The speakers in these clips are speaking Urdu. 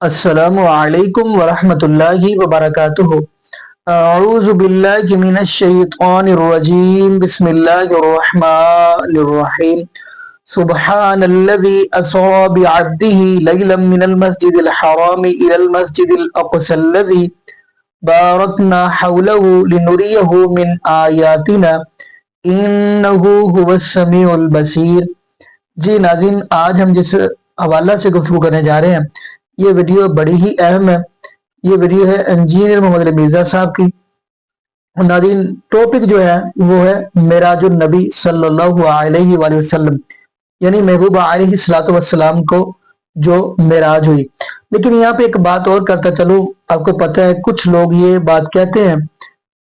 السلام علیکم ورحمۃ اللہ وبرکاتہ۔ اعوذ باللہ من الشیطان الرجیم، بسم اللہ الرحمن الرحیم۔ سبحان الذي اسرى بعبده ليلا من المسجد الحرام الى المسجد الاقصى الذي باركنا حوله لنريه من آیاتنا انه هو السمیع البصیر۔ جی ناظرین، آج ہم جس حوالہ سے گفتگو کرنے جا رہے ہیں یہ ویڈیو بڑی ہی اہم ہے۔ یہ ویڈیو ہے انجینئر محمد علی مرزا صاحب کی۔ ناظرین، ٹاپک جو ہے وہ ہے معراج النبی صلی اللہ علیہ وآلہ وسلم، یعنی محبوب علیہ الصلوۃ والسلام کو جو معراج ہوئی۔ لیکن یہاں پہ ایک بات اور کرتا چلوں، آپ کو پتہ ہے کچھ لوگ یہ بات کہتے ہیں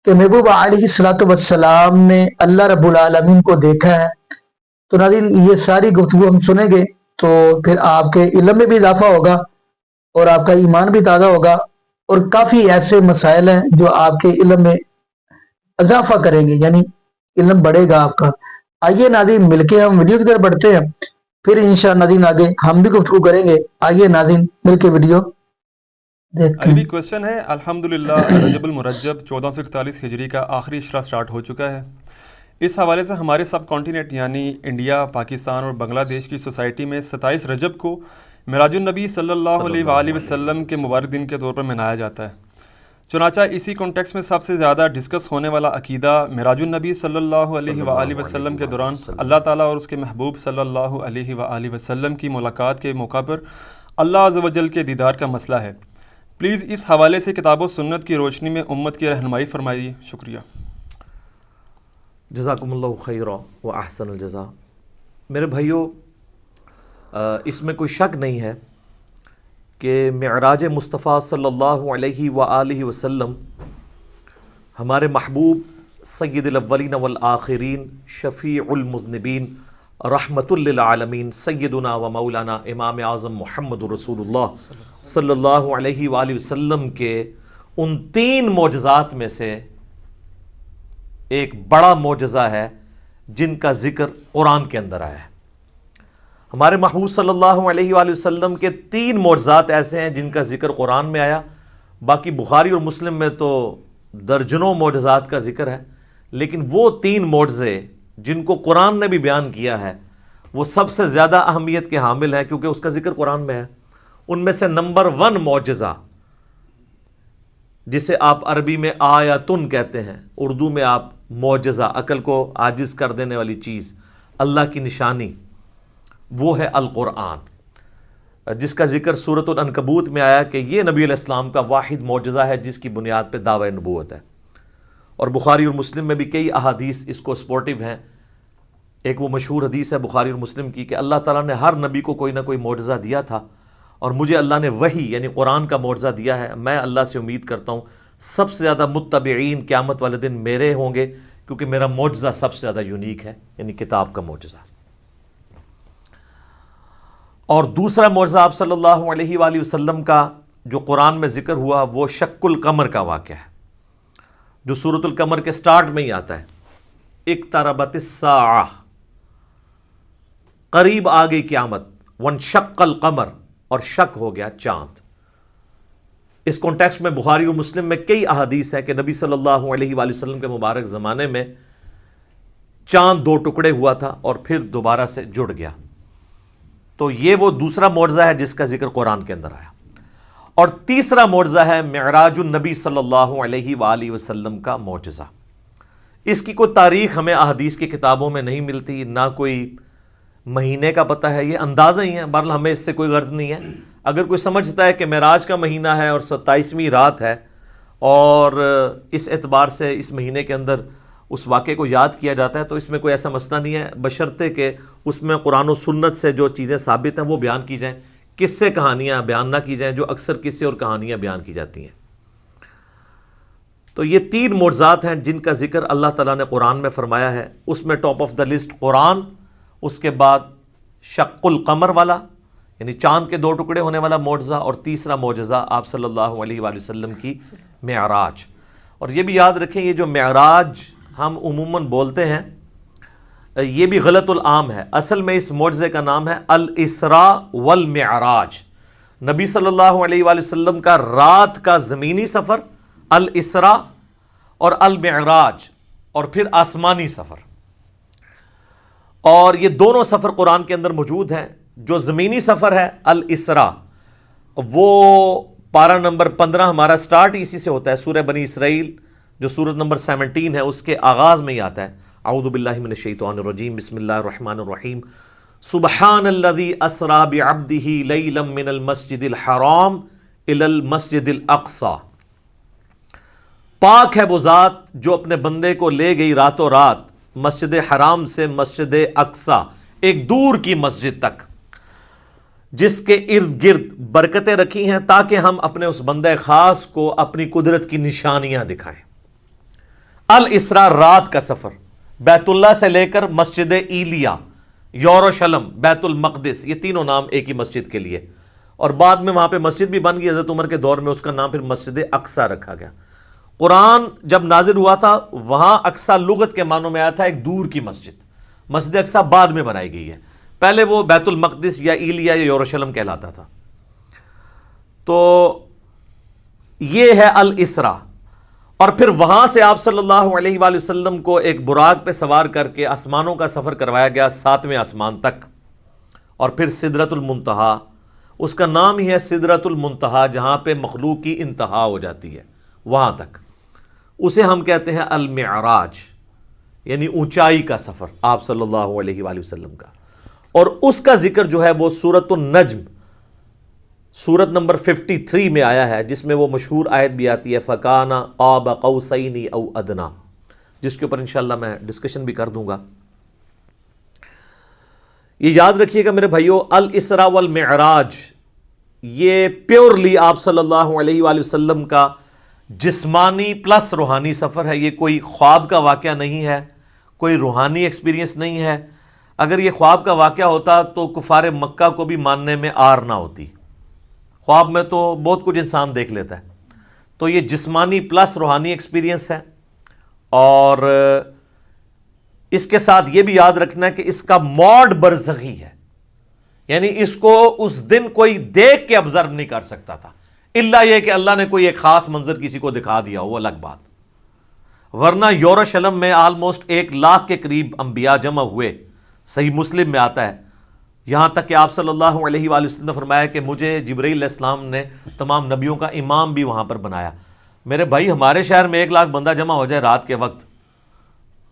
کہ محبوب علیہ الصلوۃ والسلام نے اللہ رب العالمین کو دیکھا ہے۔ تو ناظرین، یہ ساری گفتگو ہم سنیں گے تو پھر آپ کے علم میں بھی اضافہ ہوگا اور آپ کا ایمان بھی تازہ ہوگا، اور کافی ایسے مسائل ہیں جو آپ کے علم میں اضافہ کریں گے، یعنی علم بڑھے گا آپ کا۔ آئیے ناظرین، مل کے ہم ویڈیو کی طرف بڑھتے ہیں، پھر انشاءاللہ ناظرین آگے ہم بھی گفتگو کریں گے۔ آئیے ناظرین مل کے ویڈیو دیکھتے عربی ہیں۔ کوشچن ہے، الحمدللہ رجب المرجب 1441 ہجری کا آخری اشرا سٹارٹ ہو چکا ہے۔ اس حوالے سے ہمارے سب کانٹیننٹ یعنی انڈیا، پاکستان اور بنگلہ دیش کی سوسائٹی میں 27 رجب کو معراج النبی صلی اللہ علیہ وآلہ وسلم کے مبارک دن کے طور پر منایا جاتا ہے۔ چنانچہ اسی کانٹیکس میں سب سے زیادہ ڈسکس ہونے والا عقیدہ معراج النبی صلی اللہ علیہ وآلہ وسلم کے دوران اللہ تعالیٰ اور اس کے محبوب صلی اللہ علیہ وآلہ وسلم کی ملاقات کے موقع پر اللہ عز و جل کے دیدار کا مسئلہ ہے۔ پلیز اس حوالے سے کتاب و سنت کی روشنی میں امت کی رہنمائی فرمائیے، شکریہ۔ جزاکم اللہ خیرا و احسن الجزا۔ میرے بھائیوں، اس میں کوئی شک نہیں ہے کہ معراج مصطفیٰ صلی اللہ علیہ وآلہ وسلم ہمارے محبوب سید الاولین والآخرین، شفیع المذنبین، رحمت للعالمین، سیدنا و مولانا امام اعظم محمد رسول اللہ صلی اللہ علیہ وآلہ وسلم کے ان 3 معجزات میں سے ایک بڑا معجزہ ہے جن کا ذکر قرآن کے اندر آیا ہے۔ ہمارے محبوب صلی اللہ علیہ وآلہ وسلم کے 3 معجزات ایسے ہیں جن کا ذکر قرآن میں آیا، باقی بخاری اور مسلم میں تو درجنوں معجزات کا ذکر ہے، لیکن وہ 3 معجزے جن کو قرآن نے بھی بیان کیا ہے وہ سب سے زیادہ اہمیت کے حامل ہیں، کیونکہ اس کا ذکر قرآن میں ہے۔ ان میں سے نمبر 1 معجزہ، جسے آپ عربی میں آیتن کہتے ہیں، اردو میں آپ معجزہ، عقل کو عاجز کر دینے والی چیز، اللہ کی نشانی، وہ ہے القرآن، جس کا ذکر سورۃ العنکبوت میں آیا کہ یہ نبی علیہ السلام کا واحد معجزہ ہے جس کی بنیاد پہ دعوی نبوت ہے۔ اور بخاری اور مسلم میں بھی کئی احادیث اس کو سپورٹیو ہیں۔ ایک وہ مشہور حدیث ہے بخاری اور مسلم کی کہ اللہ تعالیٰ نے ہر نبی کو کوئی نہ کوئی معجزہ دیا تھا، اور مجھے اللہ نے وحی یعنی قرآن کا معجزہ دیا ہے۔ میں اللہ سے امید کرتا ہوں سب سے زیادہ متبعین قیامت والے دن میرے ہوں گے، کیونکہ میرا معجزہ سب سے زیادہ یونیک ہے، یعنی کتاب کا معجزہ۔ اور دوسرا معجزہ آپ صلی اللہ علیہ وآلہ وسلم کا جو قرآن میں ذکر ہوا وہ شق القمر کا واقعہ ہے، جو سورۃ القمر کے سٹارٹ میں ہی آتا ہے، اقتربت الساعہ، قریب آ گئی قیامت، وانشق القمر، اور شک ہو گیا چاند۔ اس کانٹیکسٹ میں بخاری اور مسلم میں کئی احادیث ہیں کہ نبی صلی اللہ علیہ وآلہ وسلم کے مبارک زمانے میں چاند 2 ٹکڑے ہوا تھا اور پھر دوبارہ سے جڑ گیا۔ تو یہ وہ دوسرا معجزہ ہے جس کا ذکر قرآن کے اندر آیا۔ اور تیسرا معجزہ ہے معراج النبی صلی اللہ علیہ وآلہ وسلم کا معجزہ۔ اس کی کوئی تاریخ ہمیں احادیث کی کتابوں میں نہیں ملتی، نہ کوئی مہینے کا پتہ ہے، یہ اندازہ ہی ہے، بہرحال ہمیں اس سے کوئی غرض نہیں ہے۔ اگر کوئی سمجھتا ہے کہ معراج کا مہینہ ہے اور 27ویں رات ہے اور اس اعتبار سے اس مہینے کے اندر اس واقعے کو یاد کیا جاتا ہے، تو اس میں کوئی ایسا مسئلہ نہیں ہے، بشرطے کہ اس میں قرآن و سنت سے جو چیزیں ثابت ہیں وہ بیان کی جائیں، قصے کہانیاں بیان نہ کی جائیں جو اکثر قصے اور کہانیاں بیان کی جاتی ہیں۔ تو یہ 3 معجزات ہیں جن کا ذکر اللہ تعالیٰ نے قرآن میں فرمایا ہے۔ اس میں ٹاپ آف دا لسٹ قرآن، اس کے بعد شق القمر والا یعنی چاند کے 2 ٹکڑے ہونے والا معجزہ، اور تیسرا معجزہ آپ صلی اللہ علیہ وآلہ وسلم کی معراج۔ اور یہ بھی یاد رکھیں، یہ جو معراج ہم عموماً بولتے ہیں یہ بھی غلط العام ہے۔ اصل میں اس معجزے کا نام ہے الاسراء والمعراج، نبی صلی اللہ علیہ وآلہ وسلم کا رات کا زمینی سفر الاسراء اور المعراج، اور پھر آسمانی سفر. اور یہ دونوں سفر قرآن کے اندر موجود ہیں. جو زمینی سفر ہے الاسراء، وہ پارہ نمبر 15 ہمارا سٹارٹ اسی سے ہوتا ہے. سورہ بنی اسرائیل جو سورت نمبر 17 ہے اس کے آغاز میں ہی آتا ہے اعوذ باللہ من الشیطان الرجیم بسم اللہ الرحمن الرحیم سبحان الذی اسری بعبدہ لیلا من المسجد الحرام الی المسجد الاقصی. پاک ہے وہ ذات جو اپنے بندے کو لے گئی راتوں رات مسجد حرام سے مسجد اقصی، ایک دور کی مسجد تک، جس کے ارد گرد برکتیں رکھی ہیں تاکہ ہم اپنے اس بندے خاص کو اپنی قدرت کی نشانیاں دکھائیں. الاسراء رات کا سفر، بیت اللہ سے لے کر مسجد ایلیا، یروشلم، بیت المقدس، یہ تینوں نام ایک ہی مسجد کے لیے. اور بعد میں وہاں پہ مسجد بھی بن گئی حضرت عمر کے دور میں، اس کا نام پھر مسجد اقصی رکھا گیا. قرآن جب نازل ہوا تھا وہاں اقصی لغت کے معنوں میں آیا تھا ایک دور کی مسجد. مسجد اقصی بعد میں بنائی گئی ہے، پہلے وہ بیت المقدس یا ایلیا یا یروشلم کہلاتا تھا. تو یہ ہے الاسراء. اور پھر وہاں سے آپ صلی اللہ علیہ وآلہ وسلم کو ایک براق پہ سوار کر کے آسمانوں کا سفر کروایا گیا 7ویں آسمان تک، اور پھر سدرۃ المنتہا، اس کا نام ہی ہے سدرۃ المنتہا، جہاں پہ مخلوق کی انتہا ہو جاتی ہے، وہاں تک. اسے ہم کہتے ہیں المعراج، یعنی اونچائی کا سفر آپ صلی اللہ علیہ وآلہ وسلم کا. اور اس کا ذکر جو ہے وہ سورۃ النجم سورت نمبر 53 میں آیا ہے، جس میں وہ مشہور آیت بھی آتی ہے فَكَانَ قَابَ قَوْسَيْنِ أَوْ أَدْنَىٰ، جس کے اوپر انشاءاللہ میں ڈسکشن بھی کر دوں گا. یہ یاد رکھیے گا میرے بھائیو، الاسراء والمعراج یہ پیورلی آپ صلی اللہ علیہ وآلہ وسلم کا جسمانی پلس روحانی سفر ہے. یہ کوئی خواب کا واقعہ نہیں ہے، کوئی روحانی ایکسپیرینس نہیں ہے. اگر یہ خواب کا واقعہ ہوتا تو کفار مکہ کو بھی ماننے میں آر نہ ہوتی. خواب میں تو بہت کچھ انسان دیکھ لیتا ہے. تو یہ جسمانی پلس روحانی ایکسپیرینس ہے. اور اس کے ساتھ یہ بھی یاد رکھنا ہے کہ اس کا موڈ برزخی ہے، یعنی اس کو اس دن کوئی دیکھ کے آبزرو نہیں کر سکتا تھا، الا یہ کہ اللہ نے کوئی ایک خاص منظر کسی کو دکھا دیا وہ الگ بات. ورنہ یروشلم میں آلموسٹ 1,00,000 کے قریب انبیاء جمع ہوئے، صحیح مسلم میں آتا ہے. یہاں تک کہ آپ صلی اللہ علیہ وآلہ وسلم نے فرمایا کہ مجھے جبرائیل علیہ السلام نے تمام نبیوں کا امام بھی وہاں پر بنایا. میرے بھائی ہمارے شہر میں 1,00,000 بندہ جمع ہو جائے رات کے وقت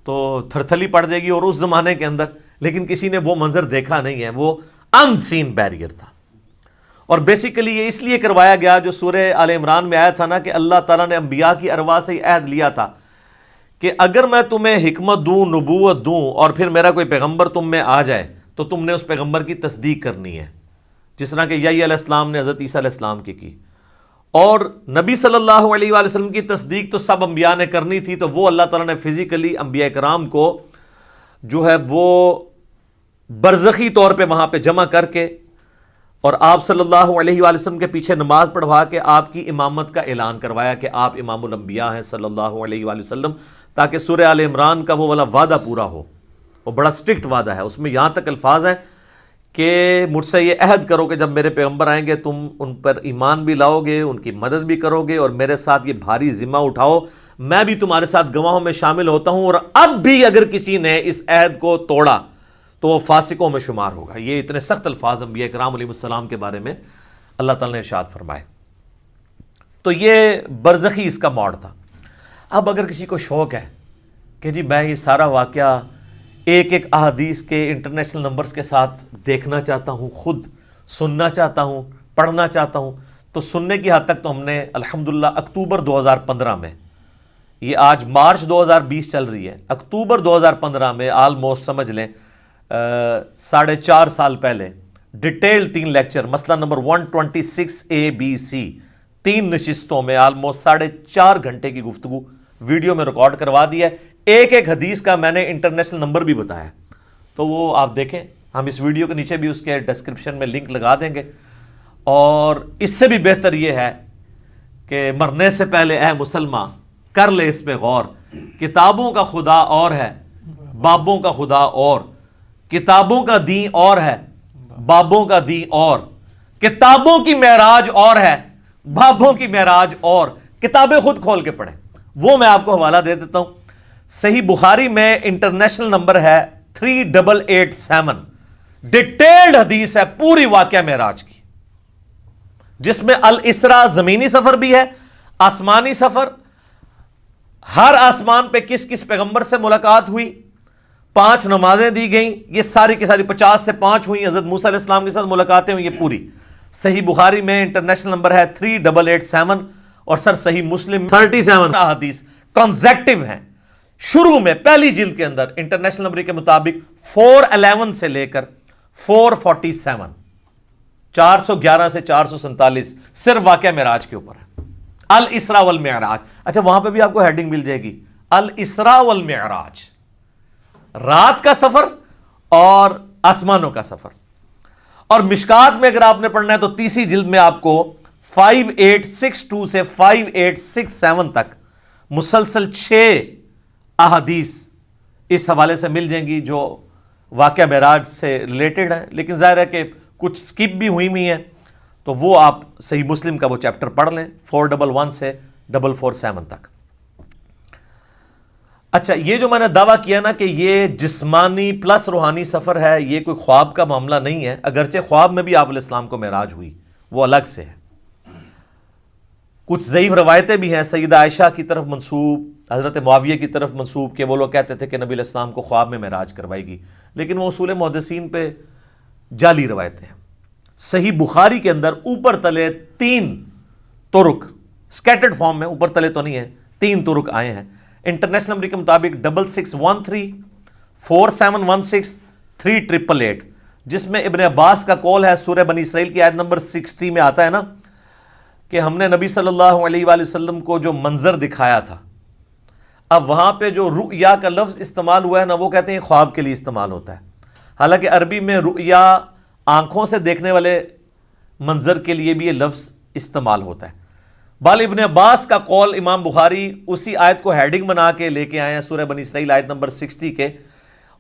تو تھرتھلی پڑ جائے گی، اور اس زمانے کے اندر لیکن کسی نے وہ منظر دیکھا نہیں ہے، وہ ان سین بیریئر تھا. اور بیسیکلی یہ اس لیے کروایا گیا جو سورہ آل عمران میں آیا تھا نا کہ اللہ تعالیٰ نے انبیاء کی ارواح سے عہد لیا تھا کہ اگر میں تمہیں حکمت دوں، نبوت دوں، اور پھر میرا کوئی پیغمبر تم میں آ جائے تو تم نے اس پیغمبر کی تصدیق کرنی ہے، جس طرح کہ یحییٰ علیہ السلام نے حضرت عیسیٰ علیہ السلام کی. اور نبی صلی اللہ علیہ وآلہ وسلم کی تصدیق تو سب انبیاء نے کرنی تھی، تو وہ اللہ تعالیٰ نے فزیکلی انبیاء کرام کو جو ہے وہ برزخی طور پہ وہاں پہ جمع کر کے اور آپ صلی اللہ علیہ وآلہ وسلم کے پیچھے نماز پڑھوا کے آپ کی امامت کا اعلان کروایا کہ آپ امام الانبیاء ہیں صلی اللہ علیہ وآلہ وسلم، تاکہ سورہ آل عمران کا وہ والا وعدہ پورا ہو. وہ بڑا سٹرکٹ وعدہ ہے، اس میں یہاں تک الفاظ ہیں کہ مجھ سے یہ عہد کرو کہ جب میرے پیغمبر آئیں گے تم ان پر ایمان بھی لاؤ گے، ان کی مدد بھی کرو گے، اور میرے ساتھ یہ بھاری ذمہ اٹھاؤ، میں بھی تمہارے ساتھ گواہوں میں شامل ہوتا ہوں، اور اب بھی اگر کسی نے اس عہد کو توڑا تو وہ فاسقوں میں شمار ہوگا. یہ اتنے سخت الفاظ انبیاء کرام علیہ السلام کے بارے میں اللہ تعالیٰ نے ارشاد فرمائے. تو یہ برزخی اس کا موڈ تھا. اب اگر کسی کو شوق ہے کہ جی میں یہ سارا واقعہ ایک ایک احادیث کے انٹرنیشنل نمبرز کے ساتھ دیکھنا چاہتا ہوں، خود سننا چاہتا ہوں، پڑھنا چاہتا ہوں، تو سننے کی حد تک تو ہم نے الحمدللہ اکتوبر 2015 میں، یہ آج مارچ 2020 چل رہی ہے، اکتوبر 2015 میں آلموسٹ سمجھ لیں 4.5 سال پہلے ڈیٹیل 3 لیکچر مسئلہ نمبر 126 ABC 3 نشستوں میں آلموسٹ 4.5 گھنٹے کی گفتگو ویڈیو میں ریکارڈ کروا دی ہے. ایک ایک حدیث کا میں نے انٹرنیشنل نمبر بھی بتایا، تو وہ آپ دیکھیں، ہم اس ویڈیو کے نیچے بھی اس کے ڈسکرپشن میں لنک لگا دیں گے. اور اس سے بھی بہتر یہ ہے کہ مرنے سے پہلے اے مسلمان کر لے اس پہ غور، کتابوں کا خدا اور ہے، بابوں کا خدا اور، کتابوں کا دین اور ہے، بابوں کا دین اور، کتابوں کی معراج اور ہے، بابوں کی معراج اور، کتابیں خود کھول کے پڑھیں۔ وہ میں آپ کو حوالہ دے دیتا ہوں، صحیح بخاری میں انٹرنیشنل نمبر ہے 3887، ڈیٹیلڈ حدیث ہے پوری واقعہ معراج کی، جس میں الاسراء زمینی سفر بھی ہے، آسمانی سفر، ہر آسمان پہ کس کس پیغمبر سے ملاقات ہوئی، 5 نمازیں دی گئیں، یہ ساری کی ساری 50 سے 5 ہوئی، حضرت موسیٰ علیہ السلام کے ساتھ ملاقاتیں ہوئی، یہ پوری صحیح بخاری میں انٹرنیشنل نمبر ہے 3887، اور سر صحیح مسلم 37 احادیث کنزیکٹیو ہیں، شروع میں پہلی جلد کے اندر انٹرنیشنل نمبر کے مطابق 411 سے لے کر 447، 411 سے 447 صرف واقعہ معراج کے اوپر ہے، الاسراء والمعراج۔ اچھا وہاں پہ بھی آپ کو ہیڈنگ مل جائے گی، الاسراء والمعراج، رات کا سفر اور آسمانوں کا سفر۔ اور مشکات میں اگر آپ نے پڑھنا ہے تو تیسری جلد میں آپ کو 5862 سے 5867 تک مسلسل 6 احادیث اس حوالے سے مل جائیں گی جو واقعہ معراج سے ریلیٹڈ ہے، لیکن ظاہر ہے کہ کچھ سکپ بھی ہوئی ہیں، تو وہ آپ صحیح مسلم کا وہ چیپٹر پڑھ لیں 411 سے 447 تک۔ اچھا یہ جو میں نے دعویٰ کیا نا کہ یہ جسمانی پلس روحانی سفر ہے، یہ کوئی خواب کا معاملہ نہیں ہے، اگرچہ خواب میں بھی آپ علیہ السلام کو معراج ہوئی، وہ الگ سے ہے۔ کچھ ضعیف روایتیں بھی ہیں سیدہ عائشہ کی طرف منسوب، حضرت معاویہ کی طرف منسوب، کہ وہ لوگ کہتے تھے کہ نبی علیہ السلام کو خواب میں معراج کروائی گی، لیکن وہ اصول محدثین پہ جعلی روایتیں ہیں۔ صحیح بخاری کے اندر اوپر تلے 3 طرق سکیٹرڈ فارم میں، اوپر تلے تو نہیں ہے، 3 طرق آئے ہیں انٹرنیشنل نمبر کے مطابق 6613 4716 3888، جس میں ابن عباس کا قول ہے، سورہ بنی اسرائیل کی آیت نمبر 60 میں آتا ہے نا کہ ہم نے نبی صلی اللہ علیہ وآلہ وسلم کو جو منظر دکھایا تھا، اب وہاں پہ جو رؤیا کا لفظ استعمال ہوا ہے نا، وہ کہتے ہیں خواب کے لیے استعمال ہوتا ہے، حالانکہ عربی میں رؤیا آنکھوں سے دیکھنے والے منظر کے لیے بھی یہ لفظ استعمال ہوتا ہے۔ بال ابن عباس کا قول امام بخاری اسی آیت کو ہیڈنگ بنا کے لے کے آئے ہیں، سورہ بنی اسرائیل آیت نمبر 60 کے،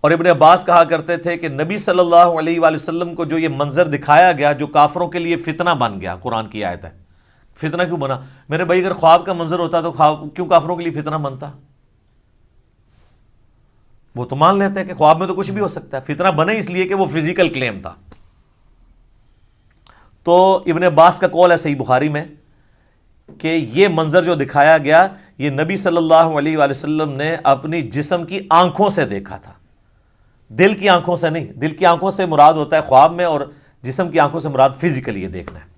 اور ابن عباس کہا کرتے تھے کہ نبی صلی اللہ علیہ وآلہ وسلم کو جو یہ منظر دکھایا گیا جو کافروں کے لیے فتنہ بن گیا، قرآن کی آیت ہے، فتنہ کیوں بنا؟ میرے بھائی اگر خواب کا منظر ہوتا تو خواب کیوں کافروں کے لیے فتنہ بنتا؟ وہ تو مان لیتے ہیں کہ خواب میں تو کچھ بھی ہو سکتا ہے، فتنہ بنے اس لیے کہ وہ فزیکل کلیم تھا۔ تو ابن عباس کا قول ہے صحیح بخاری میں کہ یہ منظر جو دکھایا گیا یہ نبی صلی اللہ علیہ وآلہ وسلم نے اپنی جسم کی آنکھوں سے دیکھا تھا، دل کی آنکھوں سے نہیں، دل کی آنکھوں سے مراد ہوتا ہے خواب میں، اور جسم کی آنکھوں سے مراد فزیکلی یہ دیکھنا ہے۔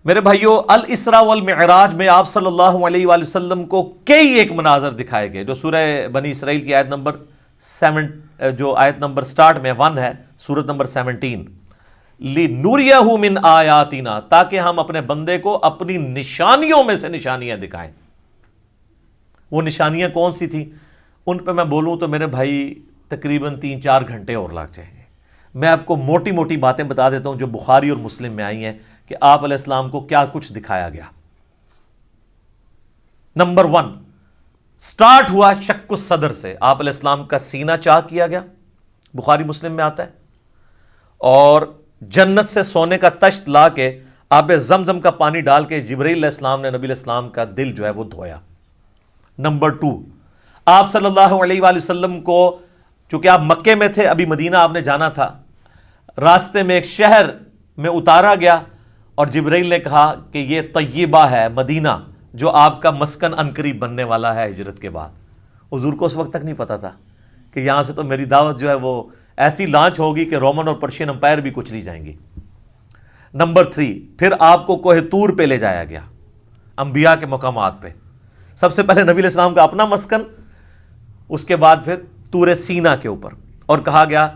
میرے بھائیو الاسراء والمعراج میں آپ صلی اللہ علیہ وآلہ وسلم کو کئی ایک مناظر دکھائے گئے، جو سورہ بنی اسرائیل کی آیت نمبر 7 جو آیت نمبر سٹارٹ میں 1 ہے، سورت نمبر 17، لِنُرِيَهُ مِنْ آیاتنا، تاکہ ہم اپنے بندے کو اپنی نشانیوں میں سے نشانیاں دکھائیں۔ وہ نشانیاں کون سی تھیں؟ ان پہ میں بولوں تو میرے بھائی تقریباً 3-4 گھنٹے اور لگ جائیں گے۔ میں آپ کو موٹی موٹی باتیں بتا دیتا ہوں جو بخاری اور مسلم میں آئی ہیں کہ آپ علیہ السلام کو کیا کچھ دکھایا گیا۔ نمبر 1 سٹارٹ ہوا شق الصدر سے، آپ علیہ السلام کا سینہ چاک کیا گیا، بخاری مسلم میں آتا ہے، اور جنت سے سونے کا تشت لا کے آب زمزم کا پانی ڈال کے جبرائیل علیہ السلام نے نبی علیہ السلام کا دل جو ہے وہ دھویا۔ نمبر 2 آپ صلی اللہ علیہ وآلہ وسلم کو، چونکہ آپ مکے میں تھے، ابھی مدینہ آپ نے جانا تھا، راستے میں ایک شہر میں اتارا گیا اور جبرائیل نے کہا کہ یہ طیبہ ہے، مدینہ، جو آپ کا مسکن عنقریب بننے والا ہے ہجرت کے بعد۔ حضور کو اس وقت تک نہیں پتا تھا کہ یہاں سے تو میری دعوت جو ہے وہ ایسی لانچ ہوگی کہ رومن اور پرشین امپائر بھی کچھ نہیں جائیں گی۔ نمبر 3 پھر آپ کو کوہ طور پہ لے جایا گیا، انبیاء کے مقامات پہ، سب سے پہلے نبی علیہ السلام کا اپنا مسکن، اس کے بعد پھر طور سینا کے اوپر، اور کہا گیا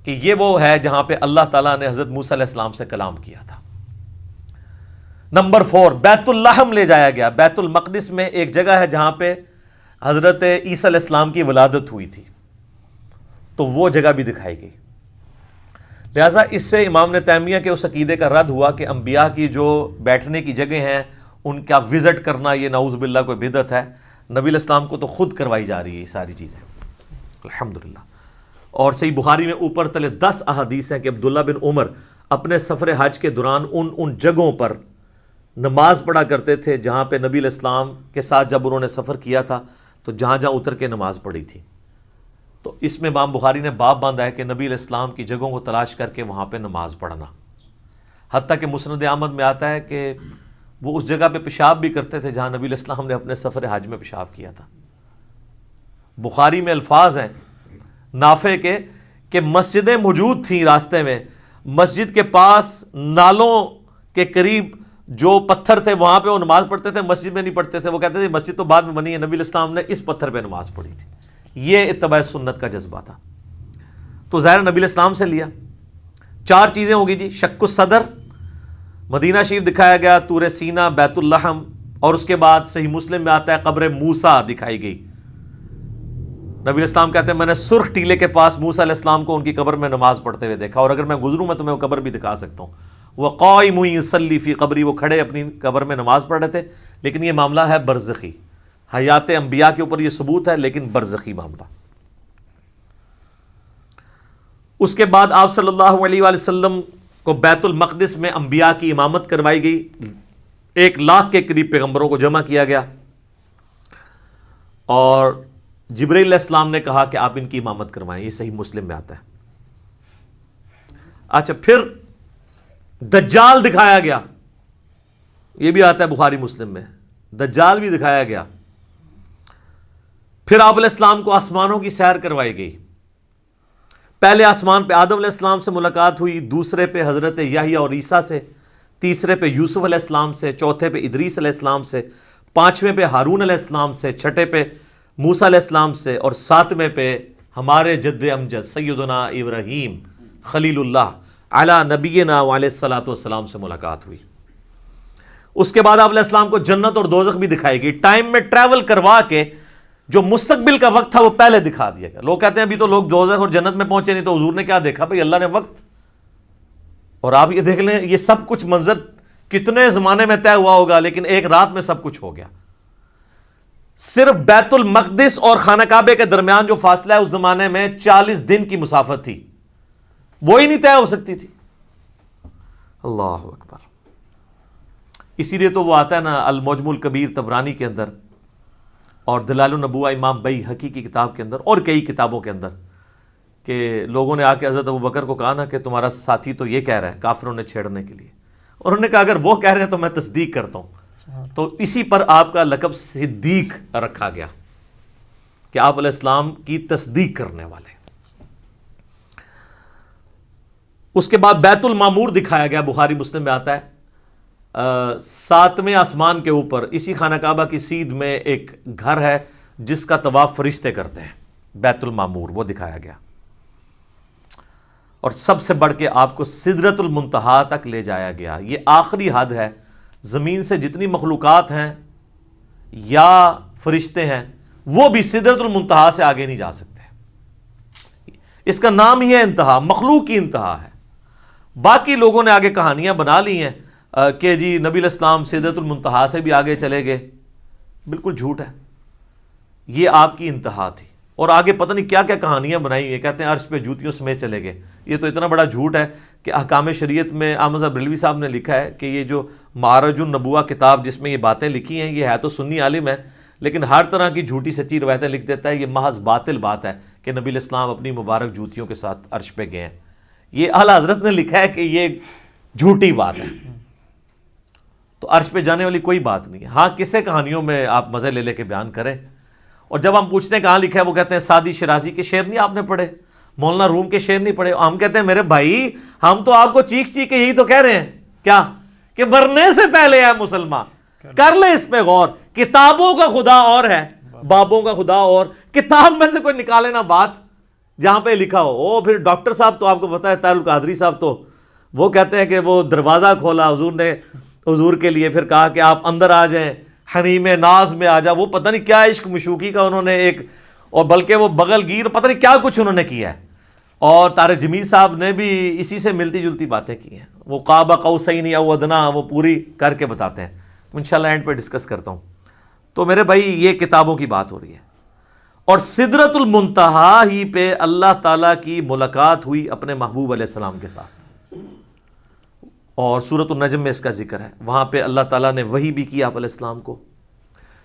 کہ یہ وہ ہے جہاں پہ اللہ تعالیٰ نے حضرت موسیٰ علیہ السلام سے کلام کیا تھا۔ نمبر 4 بیت اللحم لے جایا گیا، بیت المقدس میں ایک جگہ ہے جہاں پہ حضرت عیسیٰ علیہ السلام کی ولادت ہوئی تھی، تو وہ جگہ بھی دکھائی گئی۔ لہٰذا اس سے امام نے تیمیہ کے اس عقیدے کا رد ہوا کہ انبیاء کی جو بیٹھنے کی جگہ ہیں ان کا وزٹ کرنا یہ نعوذ باللہ کوئی بدعت ہے، نبی علیہ السلام کو تو خود کروائی جا رہی ہے یہ ساری چیزیں، الحمدللہ۔ اور صحیح بخاری میں اوپر تلے 10 احادیث ہیں کہ عبداللہ بن عمر اپنے سفر حج کے دوران ان جگہوں پر نماز پڑھا کرتے تھے جہاں پہ نبی علیہ السلام کے ساتھ جب انہوں نے سفر کیا تھا تو جہاں جہاں اتر کے نماز پڑھی تھی. تو اس میں امام بخاری نے باب باندھا ہے کہ نبی علیہ السلام کی جگہوں کو تلاش کر کے وہاں پہ نماز پڑھنا. حتیٰ کہ مسند احمد میں آتا ہے کہ وہ اس جگہ پہ پیشاب بھی کرتے تھے جہاں نبی علیہ السلام نے اپنے سفر حج میں پیشاب کیا تھا. بخاری میں الفاظ ہیں نافع کے کہ مسجدیں موجود تھیں راستے میں، مسجد کے پاس نالوں کے قریب جو پتھر تھے وہاں پہ وہ نماز پڑھتے تھے، مسجد میں نہیں پڑھتے تھے. وہ کہتے تھے مسجد تو بعد میں بنی ہے، نبی علیہ السلام نے اس پتھر پہ نماز پڑھی تھی. یہ اتباع سنت کا جذبہ تھا. تو ظاہر نبی علیہ السلام سے لیا. 4 چیزیں ہوگی جی. شق الصدر، مدینہ شریف دکھایا گیا، طور سینا، بیت اللحم، اور اس کے بعد صحیح مسلم میں آتا ہے قبر موسیٰ دکھائی گئی. نبی علیہ السلام کہتے ہیں میں نے سرخ ٹیلے کے پاس موسیٰ علیہ السلام کو ان کی قبر میں نماز پڑھتے ہوئے دیکھا، اور اگر میں گزروں میں تمہیں وہ قبر بھی دکھا سکتا ہوں. وہ قائم یصلی فی قبری، وہ کھڑے اپنی قبر میں نماز پڑھ رہے تھے. لیکن یہ معاملہ ہے برزخی، حیات انبیاء کے اوپر یہ ثبوت ہے لیکن برزخی معاملہ. اس کے بعد آپ صلی اللہ علیہ وآلہ وسلم کو بیت المقدس میں انبیاء کی امامت کروائی گئی. 1 لاکھ کے قریب پیغمبروں کو جمع کیا گیا، اور جبرائیل علیہ السلام نے کہا کہ آپ ان کی امامت کروائیں. یہ صحیح مسلم میں آتا ہے. اچھا، پھر دجال دکھایا گیا. یہ بھی آتا ہے بخاری مسلم میں، دجال بھی دکھایا گیا. پھر آپ علیہ السلام کو آسمانوں کی سیر کروائی گئی. پہلے آسمان پہ آدم علیہ السلام سے ملاقات ہوئی، دوسرے پہ حضرت یحییٰ اور عیسیٰ سے، تیسرے پہ یوسف علیہ السلام سے، چوتھے پہ ادریس علیہ السلام سے، 5ویں پہ ہارون علیہ السلام سے، 6ٹھے پہ موسیٰ علیہ السلام سے، اور 7ویں پہ ہمارے جد امجد سیدنا ابراہیم خلیل اللہ علی نبینا علیہ الصلوۃ والسلام سے ملاقات ہوئی. اس کے بعد آپ علیہ السلام کو جنت اور دوزخ بھی دکھائی گئی. ٹائم میں ٹریول کروا کے جو مستقبل کا وقت تھا وہ پہلے دکھا دیا گیا. لوگ کہتے ہیں ابھی تو لوگ دوزخ اور جنت میں پہنچے نہیں، تو حضور نے کیا دیکھا؟ بھئی اللہ نے وقت. اور آپ یہ دیکھ لیں، یہ سب کچھ منظر کتنے زمانے میں طے ہوا ہوگا، لیکن ایک رات میں سب کچھ ہو گیا. صرف بیت المقدس اور خانہ کعبے کے درمیان جو فاصلہ ہے اس زمانے میں 40 دن کی مسافت تھی، وہی نہیں طے ہو سکتی تھی. اللہ اکبر. اسی لیے تو وہ آتا ہے نا المعجم الکبیر طبرانی کے اندر، اور دلائل النبوہ امام بیہقی کی کتاب کے اندر، اور کئی کتابوں کے اندر، کہ لوگوں نے آ کے حضرت ابوبکر کو کہا نا کہ تمہارا ساتھی تو یہ کہہ رہا ہے کافروں نے چھیڑنے کے لیے، اور انہوں نے کہا اگر وہ کہہ رہے ہیں تو میں تصدیق کرتا ہوں. تو اسی پر آپ کا لقب صدیق رکھا گیا کہ آپ علیہ السلام کی تصدیق کرنے والے. اس کے بعد بیت المعمور دکھایا گیا. بخاری مسلم میں آتا ہے 7ویں آسمان کے اوپر اسی خانہ کعبہ کی سیدھ میں ایک گھر ہے جس کا طواف فرشتے کرتے ہیں، بیت المعمور، وہ دکھایا گیا. اور سب سے بڑھ کے آپ کو سدرۃ المنتہا تک لے جایا گیا. یہ آخری حد ہے. زمین سے جتنی مخلوقات ہیں یا فرشتے ہیں وہ بھی سدرۃ المنتہا سے آگے نہیں جا سکتے. اس کا نام ہی ہے انتہا، مخلوق کی انتہا ہے. باقی لوگوں نے آگے کہانیاں بنا لی ہیں کہ جی نبی علیہ السلام سدرۃ المنتہا سے بھی آگے چلے گئے. بالکل جھوٹ ہے. یہ آپ کی انتہا تھی، اور آگے پتہ نہیں کیا کیا کہانیاں بنائی ہوئی ہیں. کہتے ہیں عرش پہ جوتیوں سمیت چلے گئے. یہ تو اتنا بڑا جھوٹ ہے کہ احکام شریعت میں احمد صاحب بریلوی صاحب نے لکھا ہے کہ یہ جو معرج النبوہ کتاب جس میں یہ باتیں لکھی ہیں، یہ ہے تو سنی عالم ہے لیکن ہر طرح کی جھوٹی سچی روایتیں لکھ دیتا ہے. یہ محض باطل بات ہے کہ نبی علیہ السلام اپنی مبارک جوتیوں کے ساتھ عرش پہ گئے ہیں. یہ اعلیٰ حضرت نے لکھا ہے کہ یہ جھوٹی بات ہے. تو عرش پہ جانے والی کوئی بات نہیں ہے. ہاں کسے کہانیوں میں آپ مزے لے لے کے بیان کریں. اور جب ہم پوچھتے ہیں کہاں لکھا ہے، وہ کہتے ہیں سعدی شیرازی کے شعر نہیں آپ نے پڑھے، مولانا روم کے شعر نہیں پڑھے. ہم کہتے ہیں میرے بھائی ہم تو آپ کو چیخ چیخ کے یہی تو کہہ رہے ہیں کیا کہ مرنے سے پہلے ہے مسلمان، کر لے اس پہ غور. کتابوں کا خدا اور ہے، بابوں کا خدا اور. کتاب میں سے کوئی نکالے نا بات جہاں پہ لکھا ہو. پھر ڈاکٹر صاحب تو آپ کو پتا ہے طاہر القادری صاحب تو وہ کہتے ہیں کہ وہ دروازہ کھولا حضور نے حضور کے لیے، پھر کہا کہ آپ اندر آ جائیں، حریم ناز میں آ جا. وہ پتہ نہیں کیا عشق مشوقی کا انہوں نے ایک، اور بلکہ وہ بغل گیر پتہ نہیں کیا کچھ انہوں نے کیا ہے. اور طارق جمیل صاحب نے بھی اسی سے ملتی جلتی باتیں کی ہیں. وہ قاب قوسین او ادنا وہ پوری کر کے بتاتے ہیں. انشاءاللہ اینڈ پہ ڈسکس کرتا ہوں. تو میرے بھائی یہ کتابوں کی بات ہو رہی ہے. اور سدرۃ المنتہا ہی پہ اللہ تعالیٰ کی ملاقات ہوئی اپنے محبوب علیہ السلام کے ساتھ. اور سورۃ النجم میں اس کا ذکر ہے. وہاں پہ اللہ تعالیٰ نے وحی بھی کی آپ علیہ السلام کو.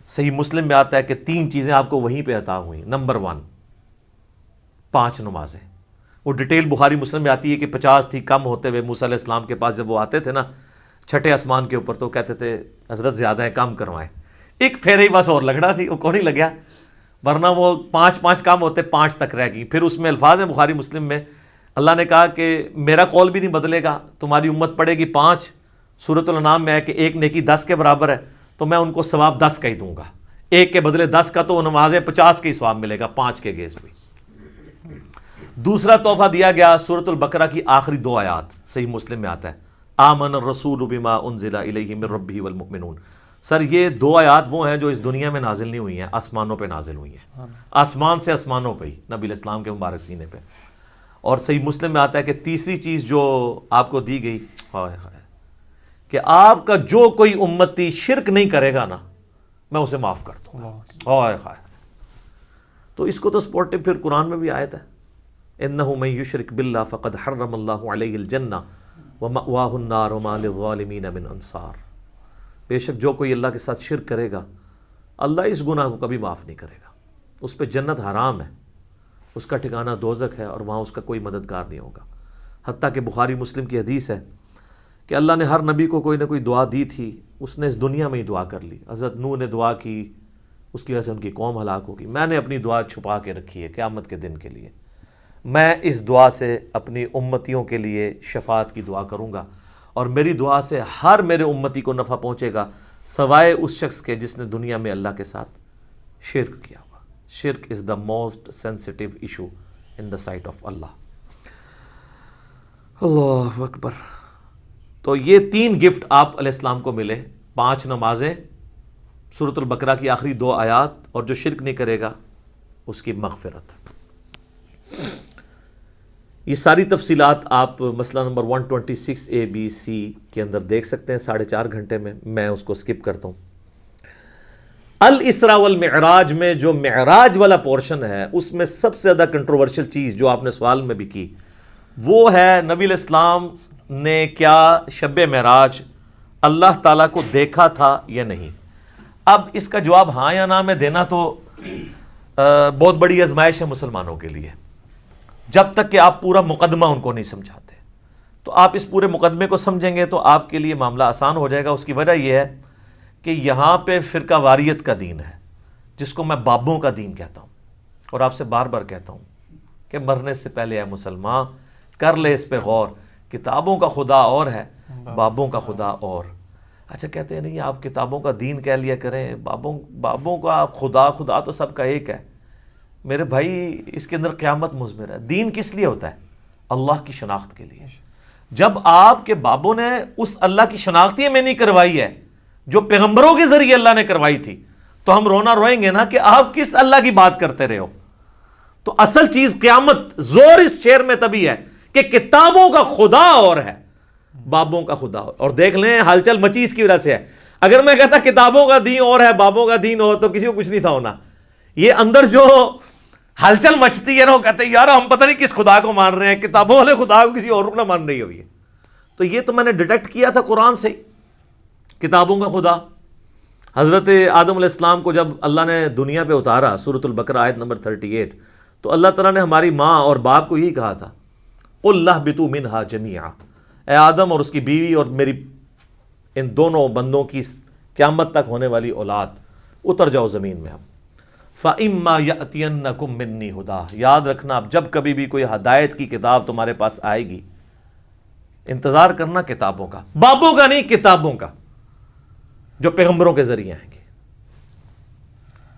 صحیح مسلم میں آتا ہے کہ 3 چیزیں آپ کو وہیں پہ عطا ہوئیں. نمبر 1 5 نمازیں. وہ ڈیٹیل بخاری مسلم میں آتی ہے کہ 50 تھی، کم ہوتے ہوئے موسیٰ علیہ السلام کے پاس جب وہ آتے تھے نا چھٹے آسمان کے اوپر، تو کہتے تھے حضرت زیادہ ہیں، کم کروائیں. ایک پھیرے ہی بس اور لگنا سی، وہ کون ہی لگیا، ورنہ وہ 5 کم ہوتے 5 تک رہ گئی. پھر اس میں الفاظ ہیں بخاری مسلم میں، اللہ نے کہا کہ میرا قول بھی نہیں بدلے گا، تمہاری امت پڑے گی 5. سورۃ الانعام میں ہے کہ ایک نیکی 10 کے برابر ہے، تو میں ان کو ثواب 10 کا ہی دوں گا. ایک کے بدلے 10 کا، تو وہ نمازیں 50 کے ہی ثواب ملے گا 5 کے گیز بھی. دوسرا تحفہ دیا گیا سورۃ البقرہ کی آخری 2 آیات. صحیح مسلم میں آتا ہے آمن الرسول بما انزل الیہ من ربہ والمؤمنون. سر یہ 2 آیات وہ ہیں جو اس دنیا میں نازل نہیں ہوئی ہیں، آسمانوں پہ نازل ہوئی ہیں. آسمان سے آسمانوں پہ ہی نبی علیہ السلام کے مبارک سینے پہ. اور صحیح مسلم میں آتا ہے کہ تیسری چیز جو آپ کو دی گئی کہ آپ کا جو کوئی امتی شرک نہیں کرے گا نا، میں اسے معاف کر دوں گا. تو اس کو تو سپورٹو پھر قرآن میں بھی آیت ہے، انہ من یشرک باللہ فقد حرم اللہ علیہ الجنہ ومأواہ النار وما للظالمین من انصار. بے شک جو کوئی اللہ کے ساتھ شرک کرے گا، اللہ اس گناہ کو کبھی معاف نہیں کرے گا. اس پہ جنت حرام ہے، اس کا ٹھکانہ دوزخ ہے، اور وہاں اس کا کوئی مددگار نہیں ہوگا. حتیٰ کہ بخاری مسلم کی حدیث ہے کہ اللہ نے ہر نبی کو کوئی نہ کوئی دعا دی تھی، اس نے اس دنیا میں ہی دعا کر لی. حضرت نوح نے دعا کی، اس کی وجہ سے ان کی قوم ہلاک ہوگی. میں نے اپنی دعا چھپا کے رکھی ہے قیامت کے دن کے لیے. میں اس دعا سے اپنی امتیوں کے لیے شفاعت کی دعا کروں گا، اور میری دعا سے ہر میرے امتی کو نفع پہنچے گا سوائے اس شخص کے جس نے دنیا میں اللہ کے ساتھ شرک کیا ہوا. شرک is the most sensitive issue in the sight of Allah. Allah اکبر. تو یہ 3 گفٹ آپ علیہ السلام کو ملے، 5 نمازیں، سورۃ البقرہ کی آخری 2 آیات، اور جو شرک نہیں کرے گا اس کی مغفرت. یہ ساری تفصیلات آپ مسئلہ نمبر 126 ABC کے اندر دیکھ سکتے ہیں 4.5 گھنٹے میں. میں اس کو سکپ کرتا ہوں. الاسراء والمعراج میں جو معراج والا پورشن ہے، اس میں سب سے زیادہ کنٹروورشل چیز جو آپ نے سوال میں بھی کی، وہ ہے نبی علیہ السلام نے کیا شب معراج اللہ تعالیٰ کو دیکھا تھا یا نہیں. اب اس کا جواب ہاں یا نہ میں دینا تو بہت بڑی آزمائش ہے مسلمانوں کے لیے، جب تک کہ آپ پورا مقدمہ ان کو نہیں سمجھاتے. تو آپ اس پورے مقدمے کو سمجھیں گے تو آپ کے لیے معاملہ آسان ہو جائے گا. اس کی وجہ یہ ہے کہ یہاں پہ فرقہ واریت کا دین ہے، جس کو میں بابوں کا دین کہتا ہوں. اور آپ سے بار بار کہتا ہوں کہ مرنے سے پہلے اے مسلمان کر لے اس پہ غور. کتابوں کا خدا اور ہے، بابوں کا خدا اور. اچھا کہتے ہیں نہیں آپ کتابوں کا دین کہہ لیا کریں، بابوں کا خدا تو سب کا ایک ہے. میرے بھائی اس کے اندر قیامت مضمر ہے. دین کس لیے ہوتا ہے؟ اللہ کی شناخت کے لیے. جب آپ کے بابوں نے اس اللہ کی شناخت ہی میں نہیں کروائی ہے جو پیغمبروں کے ذریعے اللہ نے کروائی تھی، تو ہم رونا روئیں گے نا کہ آپ کس اللہ کی بات کرتے رہے ہو. تو اصل چیز قیامت زور اس شعر میں تبھی ہے کہ کتابوں کا خدا اور ہے، بابوں کا خدا اور. اور دیکھ لیں ہلچل مچی اس کی وجہ سے ہے. اگر میں کہتا کتابوں کا دین اور ہے بابوں کا دین اور، تو کسی کو کچھ نہیں تھا ہونا. یہ اندر جو ہلچل مچتی ہے نا، وہ کہتے ہیں یار ہم پتہ نہیں کس خدا کو مان رہے ہیں، کتابوں والے خدا کو کسی اور کو نہ مان رہی ہوئی ہے. تو یہ تو میں نے ڈیٹیکٹ کیا تھا قرآن سے ہی، کتابوں کا خدا. حضرت آدم علیہ السلام کو جب اللہ نے دنیا پہ اتارا، سورۃ البقرہ آیت نمبر 38، تو اللہ تعالیٰ نے ہماری ماں اور باپ کو یہی کہا تھا قُلْ اهْبِطُوا مِنْهَا جَمِيعًا، اے آدم اور اس کی بیوی اور میری ان دونوں بندوں کی قیامت تک ہونے والی اولاد اتر جاؤ زمین میں. اب فَإِمَّا يَأْتِيَنَّكُم مِّنِّي هُدًى، یاد رکھنا اب جب کبھی بھی کوئی ہدایت کی کتاب تمہارے پاس آئے گی، انتظار کرنا کتابوں کا، بابوں کا نہیں، کتابوں کا جو پیغمبروں کے ذریعے آئیں گے.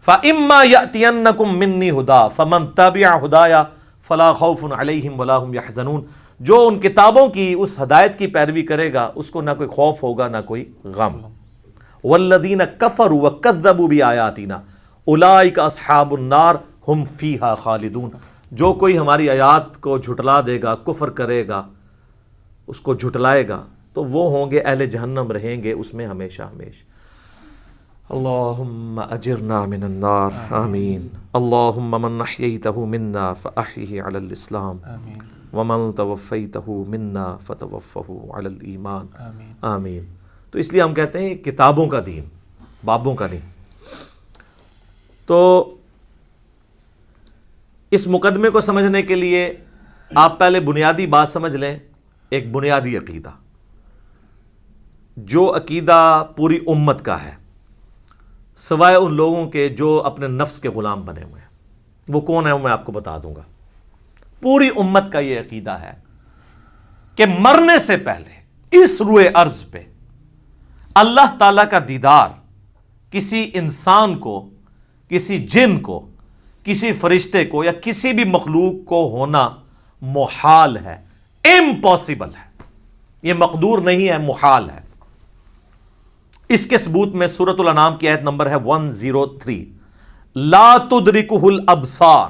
فَإِمَّا يَأْتِيَنَّكُم مِّنِّي هُدًى فَمَن تَبِعَ هُدَايَ فَلَا خَوْفٌ عَلَيْهِمْ وَلَا هُمْ يَحْزَنُونَ. جو ان کتابوں کی اس ہدایت کی پیروی کرے گا اس کو نہ کوئی خوف ہوگا نہ کوئی غم. وَالَّذِينَ كَفَرُوا وَكَذَّبُوا بِآيَاتِنَا اولئک اصحاب النار ہم فیہا خالدون. جو کوئی ہماری آیات کو جھٹلا دے گا، کفر کرے گا، اس کو جھٹلائے گا، تو وہ ہوں گے اہل جہنم، رہیں گے اس میں ہمیشہ ہمیشہ. اللہم اجرنا من النار آمین. اللہم من احییتہ منا فاحیہ علی الاسلام ومن توفیتہ منا فتوفہ علی الایمان آمین. تو اس لیے ہم کہتے ہیں کتابوں کا دین، بابوں کا نہیں. تو اس مقدمے کو سمجھنے کے لیے آپ پہلے بنیادی بات سمجھ لیں، ایک بنیادی عقیدہ، جو عقیدہ پوری امت کا ہے سوائے ان لوگوں کے جو اپنے نفس کے غلام بنے ہوئے ہیں. وہ کون ہے وہ میں آپ کو بتا دوں گا. پوری امت کا یہ عقیدہ ہے کہ مرنے سے پہلے اس روئے ارض پہ اللہ تعالی کا دیدار کسی انسان کو، کسی جن کو، کسی فرشتے کو یا کسی بھی مخلوق کو ہونا محال ہے، امپاسبل ہے. یہ مقدور نہیں ہے، محال ہے. اس کے ثبوت میں سورۃ الانعام کی آیت نمبر ہے 103، لا تدرکہ الابصار،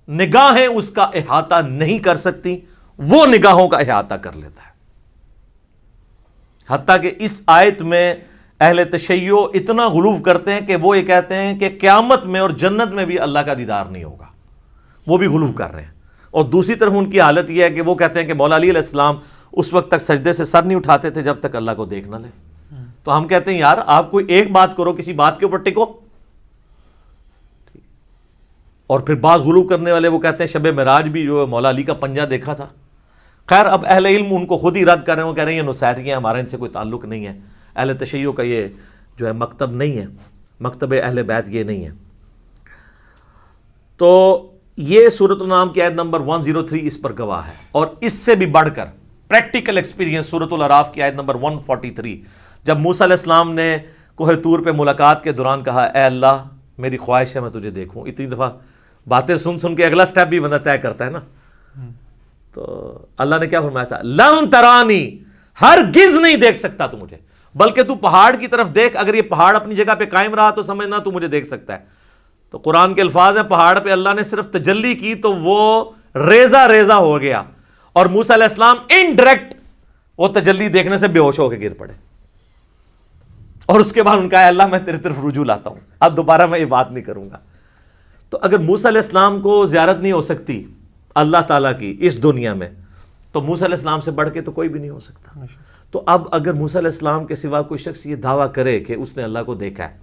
نگاہیں اس کا احاطہ نہیں کر سکتی، وہ نگاہوں کا احاطہ کر لیتا ہے. حتیٰ کہ اس آیت میں اہل تشیع اتنا غلو کرتے ہیں کہ وہ یہ کہتے ہیں کہ قیامت میں اور جنت میں بھی اللہ کا دیدار نہیں ہوگا. وہ بھی غلو کر رہے ہیں. اور دوسری طرف ان کی حالت یہ ہے کہ وہ کہتے ہیں کہ مولا علی علیہ السلام اس وقت تک سجدے سے سر نہیں اٹھاتے تھے جب تک اللہ کو دیکھ نہ لے. تو ہم کہتے ہیں یار آپ کوئی ایک بات کرو، کسی بات کے اوپر ٹکو. اور پھر بعض غلو کرنے والے وہ کہتے ہیں شب معراج بھی جو مولا علی کا پنجہ دیکھا تھا. خیر اب اہل علم ان کو خود ہی رد کر رہے ہیں، وہ کہہ رہے ہیں یہ نصیحتیاں، ہمارا ان سے کوئی تعلق نہیں ہے. اہل تشیع کا یہ جو ہے مکتب نہیں ہے، مکتب اہل بیت یہ نہیں ہے. تو یہ سورۃ الانعام کی آیت نمبر 103 اس پر گواہ ہے. اور اس سے بھی بڑھ کر پریکٹیکل ایکسپیرینس سورۃ الاعراف کی آیت نمبر 143، جب موسیٰ علیہ السلام نے کوہ طور پہ ملاقات کے دوران کہا اے اللہ میری خواہش ہے میں تجھے دیکھوں. اتنی دفعہ باتیں سن سن کے اگلا سٹیپ بھی بندہ طے کرتا ہے نا. تو اللہ نے کیا فرمایا تھا؟ لن ترانی، ہرگز نہیں دیکھ سکتا تو مجھے، بلکہ تو پہاڑ کی طرف دیکھ، اگر یہ پہاڑ اپنی جگہ پہ قائم رہا تو سمجھنا تو مجھے دیکھ سکتا ہے. تو قرآن کے الفاظ ہیں پہاڑ پہ اللہ نے صرف تجلی کی تو وہ ریزہ ریزہ ہو گیا، اور موسیٰ علیہ السلام انڈائریکٹ وہ تجلی دیکھنے سے بے ہوش ہو کے گر پڑے. اور اس کے بعد ان کا اللہ میں تیرے طرف رجوع لاتا ہوں، اب دوبارہ میں یہ بات نہیں کروں گا. تو اگر موسیٰ علیہ السلام کو زیارت نہیں ہو سکتی اللہ تعالیٰ کی اس دنیا میں، تو موسیٰ علیہ السلام سے بڑھ کے تو کوئی بھی نہیں ہو سکتا. تو اب اگر موسیٰ علیہ السلام کے سوا کوئی شخص یہ دعویٰ کرے کہ اس نے اللہ کو دیکھا ہے،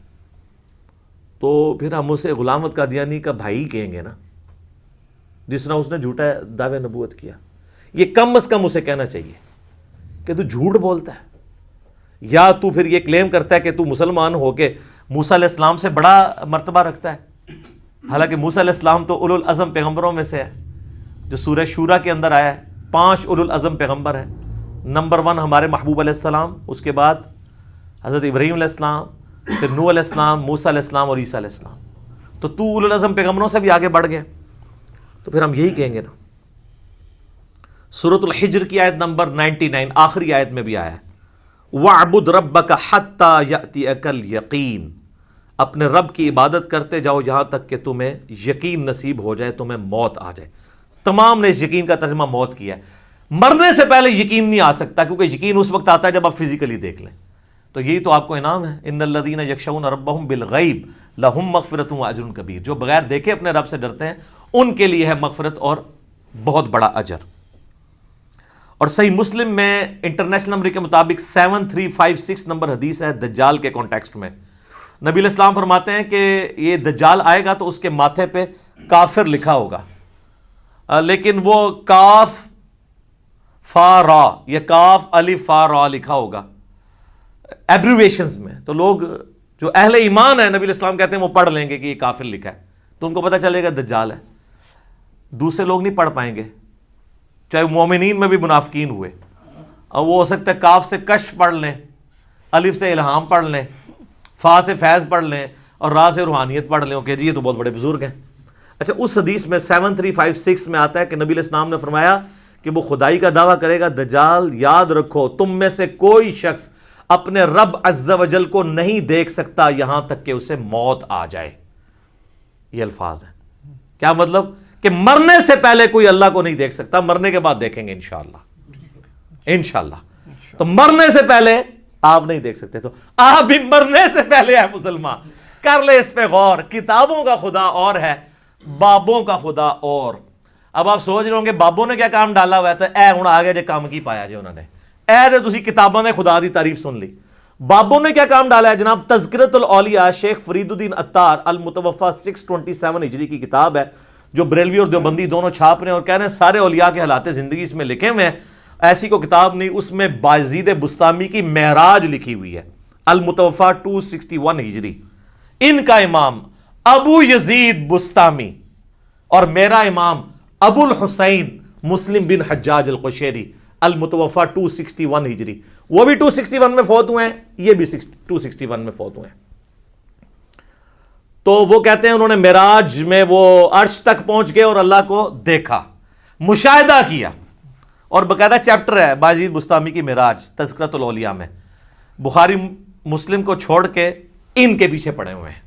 تو پھر ہم اسے غلام احمد قادیانی کا بھائی کہیں گے نا، جس طرح اس نے جھوٹا دعوے نبوت کیا. یہ کم از کم اسے کہنا چاہیے کہ تو جھوٹ بولتا ہے، یا تو پھر یہ کلیم کرتا ہے کہ تو مسلمان ہو کے موسیٰ علیہ السلام سے بڑا مرتبہ رکھتا ہے. حالانکہ موسیٰ علیہ السلام تو اولو العزم پیغمبروں میں سے ہے، جو سورہ شورا کے اندر آیا ہے. 5 اولو العزم پیغمبر ہیں. نمبر 1 ہمارے محبوب علیہ السلام، اس کے بعد حضرت ابراہیم علیہ السلام، پھر نوح علیہ السلام، موسیٰ علیہ السلام اور عیسیٰ علیہ السلام. تو اولو العزم پیغمبروں سے بھی آگے بڑھ گئے. تو پھر ہم یہی کہیں گے نا. سورۃ الحجر کی آیت نمبر 99 آخری آیت میں بھی آیا ہے وَاعْبُدْ رَبَّكَ حَتَّى يَأْتِيَكَ الْيَقِينُ، اپنے رب کی عبادت کرتے جاؤ یہاں تک کہ تمہیں یقین نصیب ہو جائے، تمہیں موت آ جائے. تمام نے اس یقین کا ترجمہ موت کیا ہے. مرنے سے پہلے یقین نہیں آ سکتا، کیونکہ یقین اس وقت آتا ہے جب آپ فزیکلی دیکھ لیں. تو یہی تو آپ کو انعام ہے. ان الذین یخشون ربہم بالغیب لہم مغفرۃ واجر کبیر، جو بغیر دیکھے اپنے رب سے ڈرتے ہیں ان کے لیے ہے مغفرت اور بہت بڑا اجر. اور صحیح مسلم میں انٹرنیشنل نمبر کے مطابق 7356 نمبر حدیث ہے دجال کے کانٹیکسٹ میں. نبی علیہ السلام فرماتے ہیں کہ یہ دجال آئے گا تو اس کے ماتھے پہ کافر لکھا ہوگا، لیکن وہ کاف فا را یا کاف الف فا را لکھا ہوگا ایبریویشنز میں. تو لوگ جو اہل ایمان ہیں نبی علیہ السلام کہتے ہیں وہ پڑھ لیں گے کہ یہ کافر لکھا ہے، تو ان کو پتہ چلے گا دجال ہے. دوسرے لوگ نہیں پڑھ پائیں گے، چاہے مومنین میں بھی منافقین ہوئے. اور وہ ہو سکتا ہے کاف سے کشف پڑھ لیں، الف سے الہام پڑھ لیں، فا سے فیض پڑھ لیں، اور را سے روحانیت پڑھ لیں کہ جی یہ تو بہت بڑے بزرگ ہیں. اچھا اس حدیث میں 7356 میں آتا ہے کہ نبی علیہ السلام نے فرمایا کہ وہ خدائی کا دعویٰ کرے گا دجال یاد رکھو تم میں سے کوئی شخص اپنے رب عز و جل کو نہیں دیکھ سکتا یہاں تک کہ اسے موت آ جائے. یہ الفاظ ہیں. کیا مطلب؟ کہ مرنے سے پہلے کوئی اللہ کو نہیں دیکھ سکتا، مرنے کے بعد دیکھیں گے انشاءاللہ. انشاءاللہ. تو مرنے سے پہلے آپ نہیں دیکھ سکتے. تو آپ بھی مرنے سے پہلے ہے مسلمان. کر لے اس پہ غور. کتابوں کا خدا اور ہے، بابوں کا خدا اور. اب آپ سوچ رہے ہوں گے بابوں نے کیا کام ڈالا ہوا ہے، تو اے ہوں آ گیا جے کام کی پایا جی انہوں نے، اے دے تسی کتابوں نے خدا دی تعریف سن لی۔ بابوں نے کیا کام ڈالا ہے جناب؟ تذکرۃ الاولیاء شیخ فرید الدین عطار المتوفی 627 ہجری کی کتاب ہے، جو بریلوی اور دیوبندی دونوں چھاپ رہے ہیں اور کہہ رہے ہیں سارے اولیاء کے حالات زندگی اس میں لکھے ہوئے ہیں، ایسی کوئی کتاب نہیں۔ اس میں بایزید بستامی کی معراج لکھی ہوئی ہے، المتوفی 261 ہجری۔ ان کا امام ابو یزید بستامی اور میرا امام ابو الحسین مسلم بن حجاج القشیری المتوفی 261 ہجری، وہ بھی 261 میں فوت ہوئے ہیں، یہ بھی 261 میں فوت ہوئے ہیں۔ تو وہ کہتے ہیں انہوں نے معراج میں وہ عرش تک پہنچ گئے اور اللہ کو دیکھا، مشاہدہ کیا، اور باقاعدہ چیپٹر ہے بایزید بستامی کی معراج تذکرۃ الاولیاء میں، بخاری مسلم کو چھوڑ کے ان کے پیچھے پڑے ہوئے ہیں۔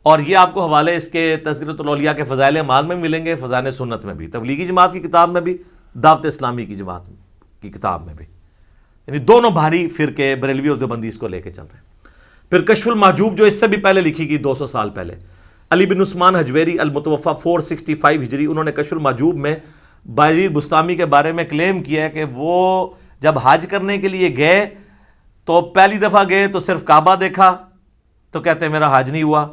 اور یہ آپ کو حوالے اس کے تذکرۃ الاولیاء کے فضائل اعمال میں ملیں گے، فضائل سنت میں بھی، تبلیغی جماعت کی کتاب میں بھی، دعوت اسلامی کی جماعت کی کتاب میں بھی، یعنی دونوں بھاری فرقے بریلوی اور دیوبندی اس کو لے کے چل رہے ہیں۔ پھر کشف المحجوب جو اس سے بھی پہلے لکھی گئی 200 سال پہلے، علی بن عثمان حجویری المتوفی 465 ہجری، انہوں نے کشف المحجوب میں بایزید بستامی کے بارے میں کلیم کیا ہے کہ وہ جب حج کرنے کے لیے گئے تو پہلی دفعہ گئے تو صرف کعبہ دیکھا، تو کہتے ہیں میرا حج نہیں ہوا۔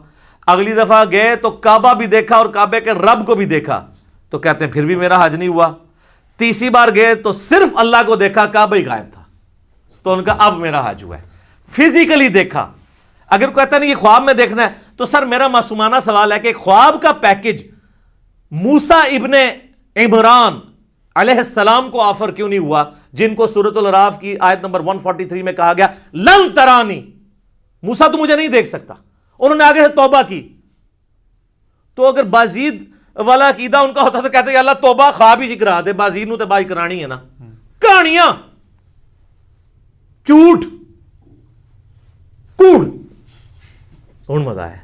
اگلی دفعہ گئے تو کعبہ بھی دیکھا اور کعبے کے رب کو بھی دیکھا، تو کہتے ہیں پھر بھی میرا حج نہیں ہوا۔ تیسری بار گئے تو صرف اللہ کو دیکھا، کعبہ ہی غائب تھا، تو ان کا اب میرا حج ہوا ہے۔ فزیکلی دیکھا۔ اگر کہتا نہیں یہ خواب میں دیکھنا ہے، تو سر میرا معصومانہ سوال ہے کہ خواب کا پیکج موسیٰ ابن عمران علیہ السلام کو آفر کیوں نہیں ہوا، جن کو سورۃ الاعراف کی آیت نمبر 143 میں کہا گیا لن ترانی، موسیٰ تو مجھے نہیں دیکھ سکتا، انہوں نے آگے سے توبہ کی۔ تو اگر بازید والا عقیدہ ان کا ہوتا تو کہتے ہیں اللہ توبہ خواب ہی کرا دے، بازید نو تے بائی کرانی ہے نا، کہانیاں، جھوٹ، کوڑ، ہن مزہ ہے۔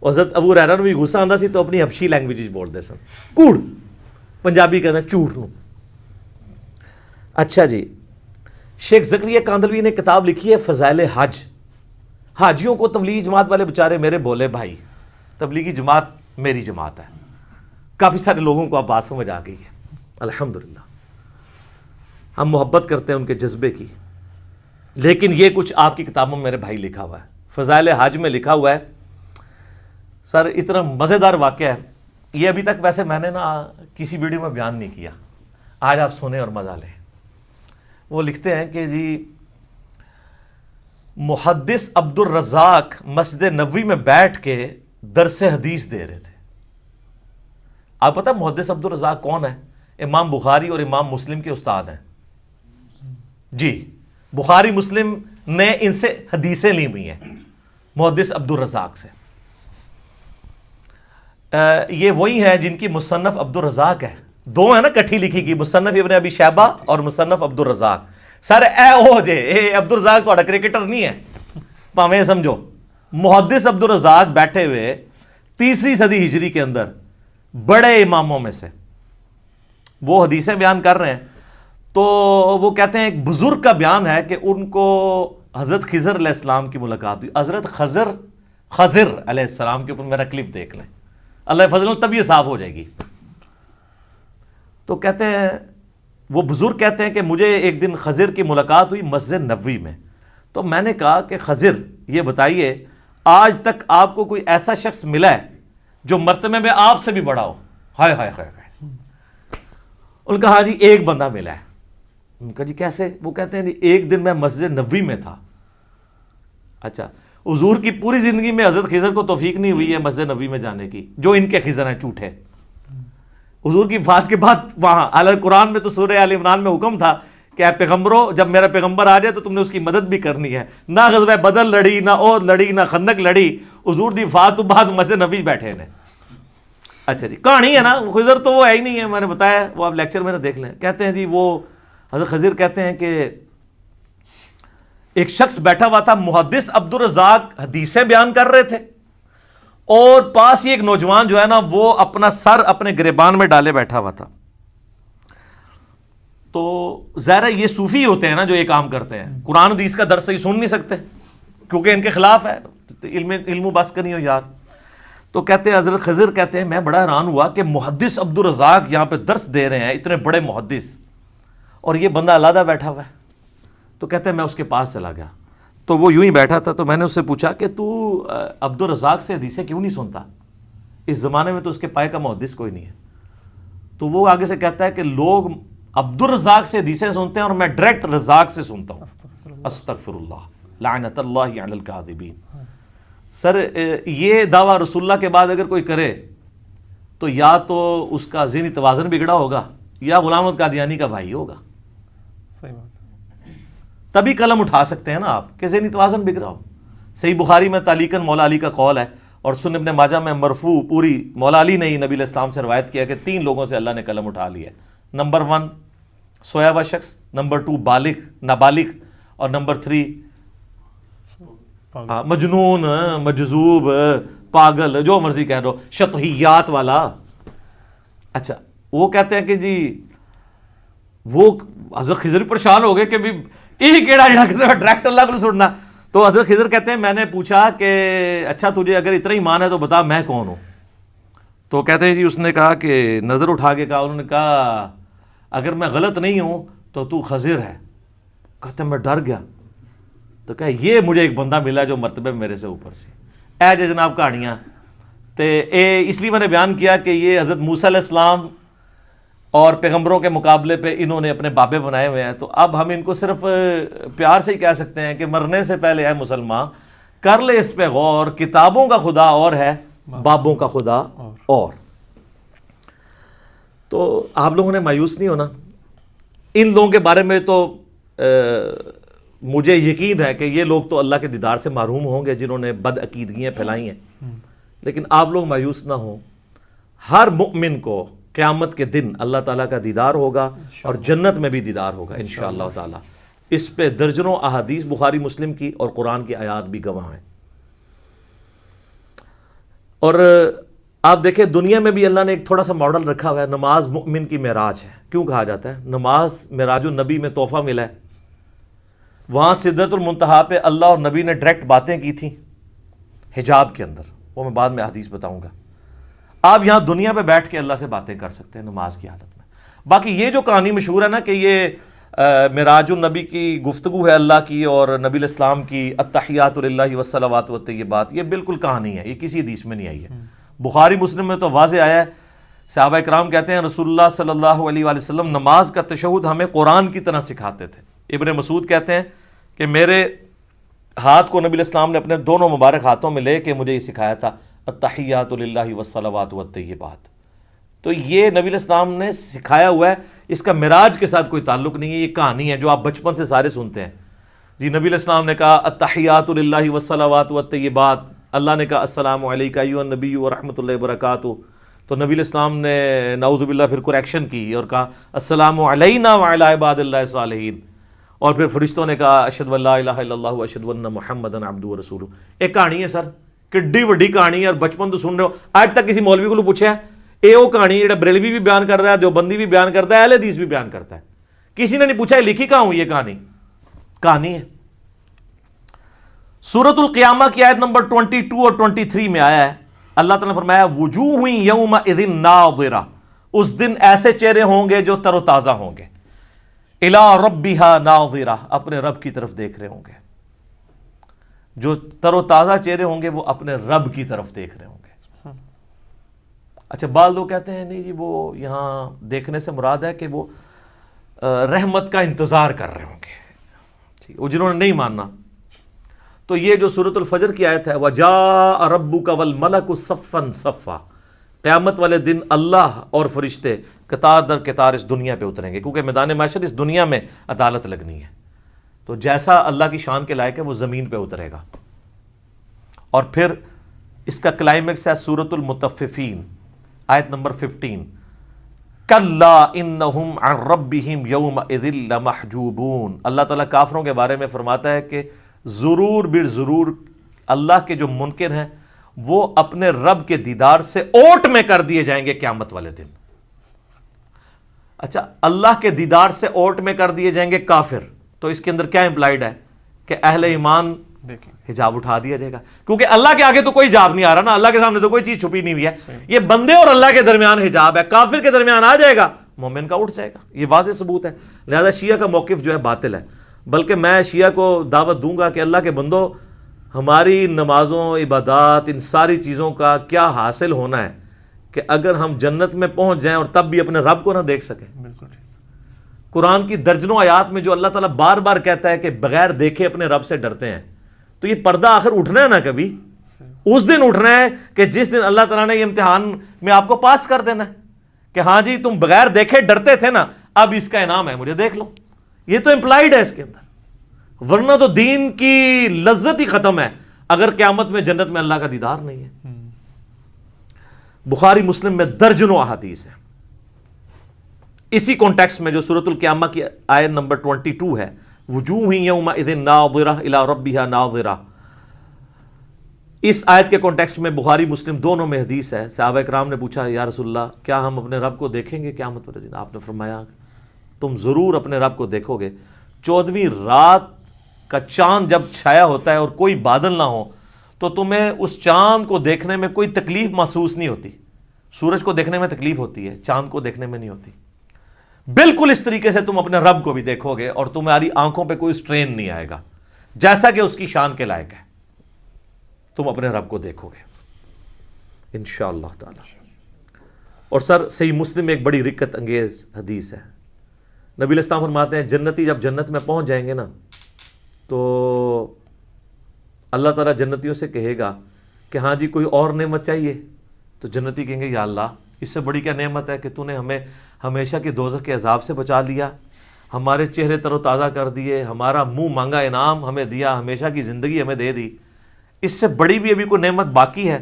حضرت ابو ہریرہ نو بھی غصہ آندا سی تو اپنی حبشی لینگویج وچ بولدے سن، کوڑ، پنجابی کہتے ہیں جھوٹ نو۔ اچھا جی، شیخ زکریا کاندلوی نے کتاب لکھی ہے فضائل حج۔ حاجیوں کو تبلیغی جماعت والے بچارے میرے بولے بھائی، تبلیغی جماعت میری جماعت ہے، کافی سارے لوگوں کو اب بات سمجھ آ گئی ہے الحمدللہ، ہم محبت کرتے ہیں ان کے جذبے کی۔ لیکن یہ کچھ آپ کی کتابوں میں میرے بھائی لکھا ہوا ہے، فضائل حج میں لکھا ہوا ہے سر، اتنا مزیدار واقعہ ہے یہ، ابھی تک ویسے میں نے نا کسی ویڈیو میں بیان نہیں کیا، آج آپ سنیں اور مزہ لیں۔ وہ لکھتے ہیں کہ جی محدث عبد الرزاق مسجد نبوی میں بیٹھ کے درس حدیث دے رہے تھے۔ آپ پتہ محدث عبد الرزاق کون ہے؟ امام بخاری اور امام مسلم کے استاد ہیں جی، بخاری مسلم نے ان سے حدیثیں لی ہوئی ہیں محدث عبد الرزاق سے۔ یہ وہی ہیں جن کی مصنف عبد الرزاق ہے، دو ہیں نا کٹھی لکھی گئی، مصنف ابن ابی شیبہ اور مصنف عبد الرزاق۔ سر اے او جے اے عبد الرزاق تھوڑا کرکٹر نہیں ہے، پاویں سمجھو، محدث عبد الرزاق بیٹھے ہوئے 3 صدی ہجری کے اندر بڑے اماموں میں سے وہ حدیثیں بیان کر رہے ہیں۔ تو وہ کہتے ہیں ایک بزرگ کا بیان ہے کہ ان کو حضرت خضر علیہ السلام کی ملاقات ہوئی۔ حضرت خضر علیہ السلام کے اوپر میرا کلپ دیکھ لیں، اللہ فضل تب یہ صاف ہو جائے گی۔ تو کہتے ہیں وہ بزرگ کہتے ہیں کہ مجھے ایک دن خضر کی ملاقات ہوئی مسجد نبوی میں، تو میں نے کہا کہ خضر یہ بتائیے آج تک آپ کو کوئی ایسا شخص ملا ہے جو مرتبے میں آپ سے بھی بڑا ہو؟ ہائے ہائے ہائے ہائے۔ ان کا ہاں جی ایک بندہ ملا ہے۔ ان کا جی کیسے؟ وہ کہتے ہیں ایک دن میں مسجد نبوی میں تھا۔ اچھا، حضور کی پوری زندگی میں حضرت خضر کو توفیق نہیں ہوئی ہے مسجد نبوی میں جانے کی، جو ان کے خضر ہیں جھوٹے۔ حضور کی وفات کے بعد وہاں اعلیٰ قرآن میں تو سورہ آل عمران میں حکم تھا کہ اے پیغمبروں جب میرا پیغمبر آ جائے تو تم نے اس کی مدد بھی کرنی ہے۔ نہ غزوہ بدر لڑی، نہ عہد لڑی، نہ خندق لڑی، حضور دی وفات تو بعد مسجد نبوی بیٹھے ہیں۔ اچھا جی، کہانی ہے نا، خضر تو وہ ہے ہی نہیں ہے، میں نے بتایا، وہ آپ لیکچر میں دیکھ لیں۔ کہتے ہیں جی وہ حضرت خضر کہتے ہیں کہ ایک شخص بیٹھا ہوا تھا، محدث عبد الرزاق حدیثیں بیان کر رہے تھے، اور پاس ہی ایک نوجوان جو ہے نا وہ اپنا سر اپنے گریبان میں ڈالے بیٹھا ہوا تھا۔ تو ظاہر یہ صوفی ہوتے ہیں نا جو یہ کام کرتے ہیں، قرآن حدیث کا درس ہی سن نہیں سکتے کیونکہ ان کے خلاف ہے، علم و بس کا نہیں ہو یار۔ تو کہتے ہیں حضرت خضر کہتے ہیں میں بڑا حیران ہوا کہ محدث عبد الرزاق یہاں پہ درس دے رہے ہیں، اتنے بڑے محدث، اور یہ بندہ علیحدہ بیٹھا ہوا ہے۔ تو کہتے ہیں میں اس کے پاس چلا گیا، تو وہ یوں ہی بیٹھا تھا، تو میں نے اس سے پوچھا کہ تو عبد الرزاق سے حدیثیں کیوں نہیں سنتا؟ اس زمانے میں تو اس کے پائے کا محدث کوئی نہیں ہے۔ تو وہ آگے سے کہتا ہے کہ لوگ عبد الرزاق سے حدیثیں سنتے ہیں اور میں ڈائریکٹ رزاق سے سنتا ہوں۔ استغفر اللہ، لعنت اللہ علی الکاذبین۔ سر یہ دعویٰ رسول اللہ کے بعد اگر کوئی کرے تو یا تو اس کا ذہنی توازن بگڑا ہوگا یا غلام احمد قادیانی کا بھائی ہوگا، صحیح بات۔ تبھی قلم اٹھا سکتے ہیں نا آپ کہ ذہنی توازن بگڑا ہو۔ صحیح بخاری میں تعلیقاً مولا علی کا قول ہے، اور سنن ابن ماجہ میں مرفوع پوری مولا علی نے ہی نبی علیہ السلام سے روایت کیا کہ 3 لوگوں سے اللہ نے قلم اٹھا لیا ہے۔ نمبر 1 سویا ہوا شخص، نمبر 2 بالغ نابالغ، اور نمبر 3 مجنون، مجذوب، پاگل، جو مرضی کہہ دو، شطحیات والا۔ اچھا وہ کہتے ہیں کہ جی وہ حضرت خضر پریشان ہو گئے کہ بھی یہ کیڑا جڑا ڈائریکٹ اللہ کو سننا۔ تو حضرت خضر کہتے ہیں میں نے پوچھا کہ اچھا تجھے اگر اتنا ایمان ہے تو بتا میں کون ہوں؟ تو کہتے ہیں جی اس نے کہا کہ نظر اٹھا کے کہا، انہوں نے کہا اگر میں غلط نہیں ہوں تو خضر ہے۔ کہتے ہیں میں ڈر گیا، تو کہا یہ مجھے ایک بندہ ملا جو مرتبے میرے سے اوپر سے۔ اے جے جناب کہانیاں تے اس لیے میں نے بیان کیا کہ یہ حضرت موسیٰ علیہ السلام اور پیغمبروں کے مقابلے پہ انہوں نے اپنے بابے بنائے ہوئے ہیں، تو اب ہم ان کو صرف پیار سے ہی کہہ سکتے ہیں کہ مرنے سے پہلے اے مسلمان کر لے اس پہ غور، کتابوں کا خدا اور ہے، بابوں کا خدا اور۔ تو آپ لوگوں نے مایوس نہیں ہونا۔ ان لوگوں کے بارے میں تو مجھے یقین ہے کہ یہ لوگ تو اللہ کے دیدار سے محروم ہوں گے جنہوں نے بد عقیدگیاں پھیلائی ہیں، لیکن آپ لوگ مایوس نہ ہوں۔ ہر مؤمن کو قیامت کے دن اللہ تعالیٰ کا دیدار ہوگا اور جنت میں بھی دیدار ہوگا انشاءاللہ تعالیٰ۔ اس پہ درجنوں احادیث بخاری مسلم کی اور قرآن کی آیات بھی گواہ ہیں۔ اور آپ دیکھیں دنیا میں بھی اللہ نے ایک تھوڑا سا ماڈل رکھا ہوا ہے، نماز مؤمن کی معراج ہے۔ کیوں کہا جاتا ہے؟ نماز معراج النبی میں تحفہ ملا ہے، وہاں سدرۃ المنتہا پہ اللہ اور نبی نے ڈائریکٹ باتیں کی تھیں حجاب کے اندر، وہ میں بعد میں حدیث بتاؤں گا۔ آپ یہاں دنیا پہ بیٹھ کے اللہ سے باتیں کر سکتے ہیں نماز کی حالت میں۔ باقی یہ جو کہانی مشہور ہے نا کہ یہ معراج النبی کی گفتگو ہے اللہ کی اور نبی علیہ السلام کی التحیات للہ والصلوات والطیبات، یہ بالکل کہانی ہے، یہ کسی حدیث میں نہیں آئی ہے۔ بخاری مسلم میں تو واضح آیا ہے، صحابہ کرام کہتے ہیں رسول اللہ صلی اللہ علیہ وآلہ وسلم نماز کا تشہد ہمیں قرآن کی طرح سکھاتے تھے۔ ابن مسعود کہتے ہیں کہ میرے ہاتھ کو نبی علیہ السلام نے اپنے دونوں مبارک ہاتھوں میں لے کے مجھے یہ سکھایا تھا التحیات للہ والصلوات والطیبات۔ تو یہ نبی علیہ السلام نے سکھایا ہوا ہے، اس کا معراج کے ساتھ کوئی تعلق نہیں ہے، یہ کہانی ہے جو آپ بچپن سے سارے سنتے ہیں۔ جی نبی علیہ السلام نے کہا التحیات للہ والصلوات والطیبات، اللہ نے کہا السلام علیکہ ایھا النبی ورحمۃ اللہ وبرکاتہ، تو نبی علیہ السلام نے نعوذ باللہ پھر کریکشن کی اور کہا السلام علینا وعلی عباد اللہ الصالحین، اور پھر فرشتوں نے کہا اشہد ان لا الہ الا اللہ واشہد ان محمدا عبدہ ورسولہ۔ ایک کہانی ہے سر، کڈی وڈی کہانی ہے، اور بچپن تو سن رہے ہو۔ آج تک کسی مولوی کو پوچھا ہے اے وہ کہانی جڑا بریلوی بھی بیان کرتا ہے، دیوبندی بھی بیان کرتا ہے، اہل حدیث بھی بیان کرتا ہے، کسی نے نہیں پوچھا یہ لکھی کہاں ہوں؟ یہ کہانی ہے۔ سورۃ القیامہ کی آیت نمبر 22 اور 23 میں آیا ہے، اللہ تعالیٰ نے فرمایا وجوہ یومئذ ناظرہ، اس دن ایسے چہرے ہوں گے جو تر و تازہ ہوں گے، الی ربہا ناظرہ، اپنے رب کی طرف دیکھ رہے ہوں گے۔ جو تر و تازہ چہرے ہوں گے وہ اپنے رب کی طرف دیکھ رہے ہوں گے۔ اچھا بعض لوگ کہتے ہیں نہیں جی وہ یہاں دیکھنے سے مراد ہے کہ وہ رحمت کا انتظار کر رہے ہوں گے، وہ جنہوں نے نہیں ماننا۔ تو یہ جو سورۃ الفجر کی آیت ہے وَجَاءَ رَبُّكَ وَالْمَلَكُ صَفًّا صَفًّا، قیامت والے دن اللہ اور فرشتے قطار در قطار اس دنیا پہ اتریں گے، کیونکہ میدان محشر اس دنیا میں عدالت لگنی ہے، تو جیسا اللہ کی شان کے لائق ہے وہ زمین پہ اترے گا۔ اور پھر اس کا کلائمیکس ہے سورۃ المطففین آیت نمبر 15، کَلَّا إِنَّهُمْ عَنْ رَبِّهِمْ يَوْمَئِذٍ لَمَحْجُوبُونَ۔ اللہ تعالیٰ کافروں کے بارے میں فرماتا ہے کہ ضرور بر ضرور اللہ کے جو منکر ہیں وہ اپنے رب کے دیدار سے اوٹ میں کر دیے جائیں گے قیامت والے دن۔ اچھا اللہ کے دیدار سے اوٹ میں کر دیے جائیں گے کافر، تو اس کے اندر کیا امپلائیڈ ہے کہ اہل ایمان دیکھیں حجاب اٹھا دیا جائے گا، کیونکہ اللہ کے آگے تو کوئی حجاب نہیں آ رہا نا، اللہ کے سامنے تو کوئی چیز چھپی نہیں ہوئی ہے، یہ بندے اور اللہ کے درمیان حجاب ہے، کافر کے درمیان آ جائے گا مومن کا اٹھ جائے گا، یہ واضح ثبوت ہے۔ لہذا شیعہ کا موقف جو ہے باطل ہے، بلکہ میں شیعہ کو دعوت دوں گا کہ اللہ کے بندو، ہماری نمازوں، عبادات، ان ساری چیزوں کا کیا حاصل ہونا ہے کہ اگر ہم جنت میں پہنچ جائیں اور تب بھی اپنے رب کو نہ دیکھ سکیں۔ بالکل ٹھیک۔ قرآن کی درجنوں آیات میں جو اللہ تعالیٰ بار بار کہتا ہے کہ بغیر دیکھے اپنے رب سے ڈرتے ہیں، تو یہ پردہ آخر اٹھنا ہے نا کبھی، اس دن اٹھنا ہے کہ جس دن اللہ تعالیٰ نے یہ امتحان میں آپ کو پاس کر دینا ہے کہ ہاں جی تم بغیر دیکھے ڈرتے تھے نا، اب اس کا انعام ہے، مجھے دیکھ لو۔ یہ تو امپلائیڈ ہے اس کے اندر، ورنہ تو دین کی لذت ہی ختم ہے اگر قیامت میں جنت میں اللہ کا دیدار نہیں ہے۔ بخاری مسلم میں درجنوں احادیث ہیں۔ اسی کانٹیکسٹ میں جو سورۃ القیامہ کی آیت نمبر 22 ہے، وجوہ یومئذ ناظرہ الی ربہا ناظرہ، اس آیت کے کانٹیکسٹ میں بخاری مسلم دونوں میں حدیث ہے۔ صحابہ کرام نے پوچھا یا رسول اللہ کیا ہم اپنے رب کو دیکھیں گے قیامت والے دن؟ آپ نے فرمایا تم ضرور اپنے رب کو دیکھو گے۔ 14ویں رات کا چاند جب چھایا ہوتا ہے اور کوئی بادل نہ ہو تو تمہیں اس چاند کو دیکھنے میں کوئی تکلیف محسوس نہیں ہوتی۔ سورج کو دیکھنے میں تکلیف ہوتی ہے، چاند کو دیکھنے میں نہیں ہوتی۔ بالکل اس طریقے سے تم اپنے رب کو بھی دیکھو گے اور تمہاری آنکھوں پہ کوئی سٹرین نہیں آئے گا، جیسا کہ اس کی شان کے لائق ہے۔ تم اپنے رب کو دیکھو گے انشاءاللہ تعالی۔ اور سر صحیح مسلم میں ایک بڑی رکت انگیز حدیث ہے، نبی علیہ السلام فرماتے ہیں جنتی جب جنت میں پہنچ جائیں گے نا تو اللہ تعالیٰ جنتیوں سے کہے گا کہ ہاں جی کوئی اور نعمت چاہیے؟ تو جنتی کہیں گے یا اللہ اس سے بڑی کیا نعمت ہے کہ تو نے ہمیں ہمیشہ کے دوزخ کے عذاب سے بچا لیا، ہمارے چہرے تر و تازہ کر دیے، ہمارا منہ مانگا انعام ہمیں دیا، ہمیشہ کی زندگی ہمیں دے دی، اس سے بڑی بھی ابھی کوئی نعمت باقی ہے؟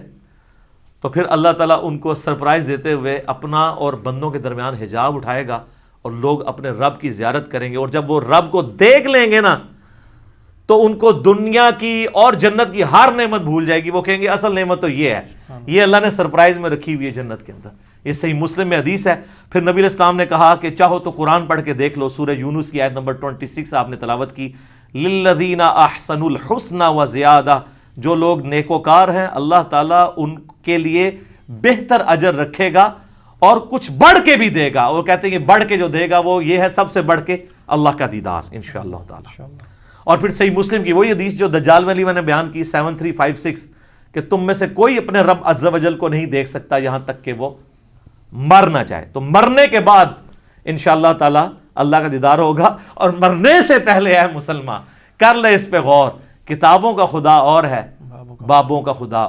تو پھر اللہ تعالیٰ ان کو سرپرائز دیتے ہوئے اپنا اور بندوں کے درمیان حجاب اٹھائے گا اور لوگ اپنے رب کی زیارت کریں گے، اور جب وہ رب کو دیکھ لیں گے نا تو ان کو دنیا کی اور جنت کی ہر نعمت بھول جائے گی، وہ کہیں گے اصل نعمت تو یہ ہے، یہ اللہ نے سرپرائز میں رکھی ہوئی ہے جنت کے اندر۔ یہ صحیح مسلم میں حدیث ہے۔ پھر نبی علیہ السلام نے کہا کہ چاہو تو قرآن پڑھ کے دیکھ لو، سورہ یونس کی آیت نمبر 26 آپ نے تلاوت کی، للذین احسنوا الحسنى وزیادہ، جو لوگ نیکوکار ہیں اللہ تعالیٰ ان کے لیے بہتر اجر رکھے گا اور کچھ بڑھ کے بھی دے گا۔ وہ کہتے ہیں کہ بڑھ کے جو دے گا وہ یہ ہے سب سے بڑھ کے اللہ کا دیدار انشاءاللہ تعالی۔ اور پھر صحیح مسلم کی وہی حدیث جو دجال والی میں نے بیان کی 7356 کہ تم میں سے کوئی اپنے رب عز و جل کو نہیں دیکھ سکتا یہاں تک کہ وہ مر نہ جائے، تو مرنے کے بعد انشاءاللہ تعالی اللہ کا دیدار ہوگا۔ اور مرنے سے پہلے ہے مسلمان کر لے اس پہ غور، کتابوں کا خدا اور ہے بابوں کا خدا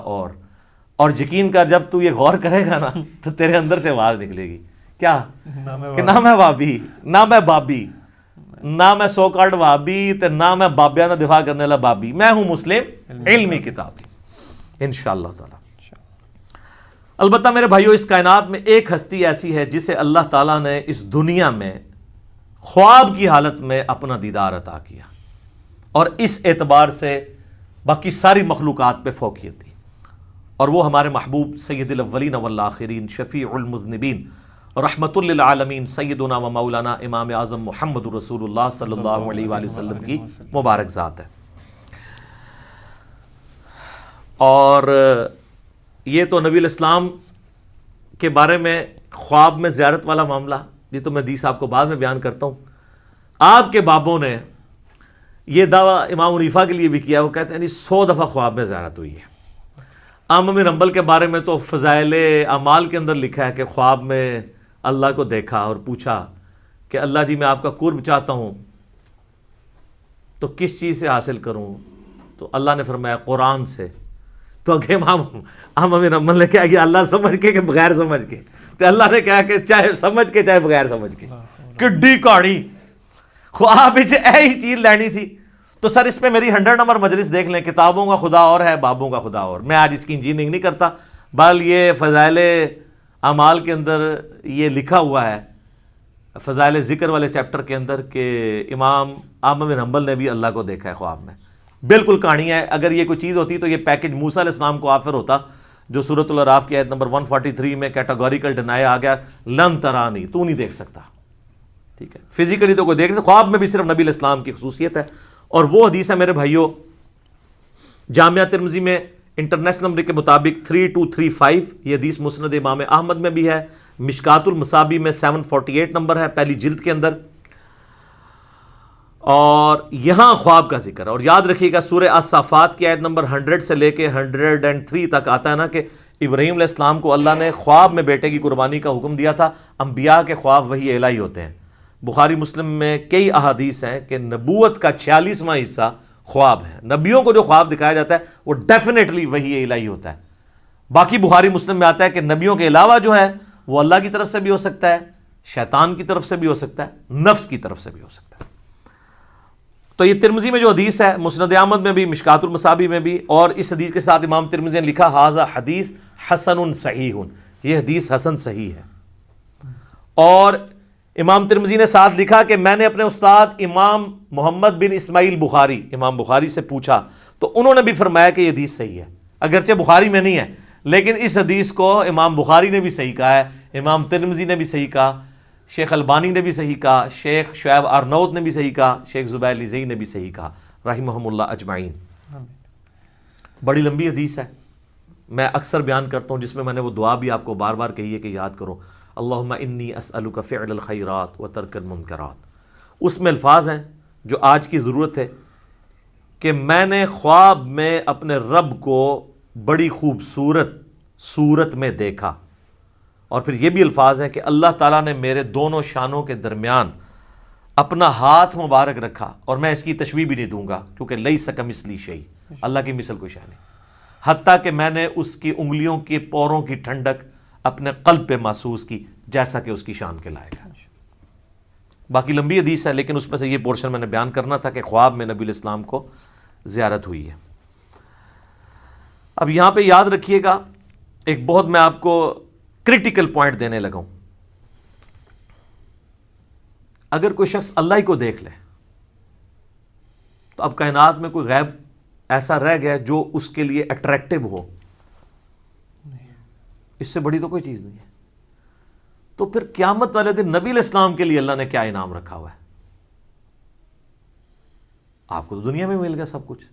اور یقین کر جب تو یہ غور کرے گا نا تو تیرے اندر سے آواز نکلے گی کیا کہ نہ میں وابی، نہ میں بابی، نہ میں سو کالڈ وابی، تے نہ میں بابیاں دا دفاع کرنے والا بابی، میں ہوں مسلم علمی کتابی انشاءاللہ تعالی۔ البتہ میرے بھائیو اس کائنات میں ایک ہستی ایسی ہے جسے اللہ تعالیٰ نے اس دنیا میں خواب کی حالت میں اپنا دیدار عطا کیا، اور اس اعتبار سے باقی ساری مخلوقات پہ فوقیت دی، اور وہ ہمارے محبوب سید الاولین والآخرین شفیع المذنبین رحمت للعالمین سیدنا و مولانا امام اعظم محمد رسول اللہ صلی اللہ علیہ وآلہ وسلم کی مبارک ذات ہے۔ اور یہ تو نبی الاسلام کے بارے میں خواب میں زیارت والا معاملہ، یہ تو میں حدیث آپ کو بعد میں بیان کرتا ہوں۔ آپ کے بابوں نے یہ دعویٰ امام حنیفہ کے لیے بھی کیا، وہ کہتے ہیں 100 دفعہ خواب میں زیارت ہوئی ہے۔ امام بن حنبل کے بارے میں تو فضائل اعمال کے اندر لکھا ہے کہ خواب میں اللہ کو دیکھا اور پوچھا کہ اللہ جی میں آپ کا قرب چاہتا ہوں تو کس چیز سے حاصل کروں؟ تو اللہ نے فرمایا قرآن سے۔ تو اگے امام بن حنبل نے کہا کہ اللہ سمجھ کے کہ بغیر سمجھ کے؟ تو اللہ نے کہا کہ چاہے سمجھ کے چاہے بغیر سمجھ کے۔ کڈی کہانی خواب ایہی چیز لینی تھی۔ تو سر اس پہ میری 100 نمبر مجلس دیکھ لیں، کتابوں کا خدا اور ہے بابوں کا خدا اور۔ میں آج اس کی انجینئرنگ نہیں کرتا، بل یہ فضائل اعمال کے اندر یہ لکھا ہوا ہے، فضائل ذکر والے چیپٹر کے اندر، کہ امام احمد بن حنبل نے بھی اللہ کو دیکھا ہے خواب میں۔ بالکل کہانی ہے، اگر یہ کوئی چیز ہوتی تو یہ پیکج موسیٰ علیہ السلام کو آفر ہوتا، جو سورۃ الاعراف کی آیت نمبر 143 میں کیٹاگوریکل ڈینائی آ گیا، لن ترانی، تو نہیں دیکھ سکتا۔ ٹھیک ہے، فزیکلی تو کوئی دیکھ سکتا، خواب میں بھی صرف نبی علیہ السلام کی خصوصیت ہے۔ اور وہ حدیث ہے میرے بھائیوں جامعہ ترمذی میں انٹرنیشنل نمبر کے مطابق 3235 یہ حدیث مسند امام احمد میں بھی ہے، مشکات المصابیح میں 748 نمبر ہے پہلی جلد کے اندر، اور یہاں خواب کا ذکر ہے۔ اور یاد رکھیے گا سورہ الصافات کی آیت نمبر 100 سے لے کے 103 تک آتا ہے نا کہ ابراہیم علیہ السلام کو اللہ نے خواب میں بیٹے کی قربانی کا حکم دیا تھا۔ انبیاء کے خواب وحی الہی ہوتے ہیں۔ بخاری مسلم میں کئی احادیث ہیں کہ نبوت کا 46واں حصہ خواب ہے، نبیوں کو جو خواب دکھایا جاتا ہے وہ ڈیفینیٹلی وحی الہی ہوتا ہے۔ باقی بخاری مسلم میں آتا ہے کہ نبیوں کے علاوہ جو ہے وہ اللہ کی طرف سے بھی ہو سکتا ہے، شیطان کی طرف سے بھی ہو سکتا ہے، نفس کی طرف سے بھی ہو سکتا ہے۔ تو یہ ترمذی میں جو حدیث ہے، مسند احمد میں بھی، مشکات المصابیح میں بھی، اور اس حدیث کے ساتھ امام ترمذی نے لکھا ھذا حدیث حسن صحیح، یہ حدیث حسن صحیح ہے۔ اور امام ترمذی نے ساتھ لکھا کہ میں نے اپنے استاد امام محمد بن اسماعیل بخاری، امام بخاری سے پوچھا تو انہوں نے بھی فرمایا کہ یہ حدیث صحیح ہے، اگرچہ بخاری میں نہیں ہے لیکن اس حدیث کو امام بخاری نے بھی صحیح کہا ہے، امام ترمذی نے بھی صحیح کہا، شیخ البانی نے بھی صحیح کہا، شیخ شعیب ارنوت نے بھی صحیح کہا، شیخ زبیر لیزئی نے بھی صحیح کہا رحمہم اللہ اجمعین۔ بڑی لمبی حدیث ہے، میں اکثر بیان کرتا ہوں، جس میں نے وہ دعا بھی آپ کو بار بار کہی ہے کہ یاد کرو، اللہم انی اسألک فعل الخیرات و ترک المنکرات۔ اس میں الفاظ ہیں جو آج کی ضرورت ہے کہ میں نے خواب میں اپنے رب کو بڑی خوبصورت صورت میں دیکھا، اور پھر یہ بھی الفاظ ہیں کہ اللہ تعالیٰ نے میرے دونوں شانوں کے درمیان اپنا ہاتھ مبارک رکھا، اور میں اس کی تشبیہ بھی نہیں دوں گا کیونکہ لیس کمثلہ شیء، اللہ کی مثل کوئی شے نہیں، حتیٰ کہ میں نے اس کی انگلیوں کے پوروں کی ٹھنڈک اپنے قلب پہ محسوس کی جیسا کہ اس کی شان کے لائق ہے۔ باقی لمبی حدیث ہے لیکن اس میں سے یہ پورشن میں نے بیان کرنا تھا کہ خواب میں نبی علیہ السلام کو زیارت ہوئی ہے۔ اب یہاں پہ یاد رکھیے گا ایک بہت میں آپ کو کریٹیکل پوائنٹ دینے لگا ہوں، اگر کوئی شخص اللہ ہی کو دیکھ لے تو اب کائنات میں کوئی غیب ایسا رہ گیا جو اس کے لیے اٹریکٹیو ہو، اس سے بڑی تو کوئی چیز نہیں ہے۔ تو پھر قیامت والے دن نبی علیہ السلام کے لیے اللہ نے کیا انعام رکھا ہوا ہے؟ آپ کو تو دنیا میں مل گیا سب کچھ،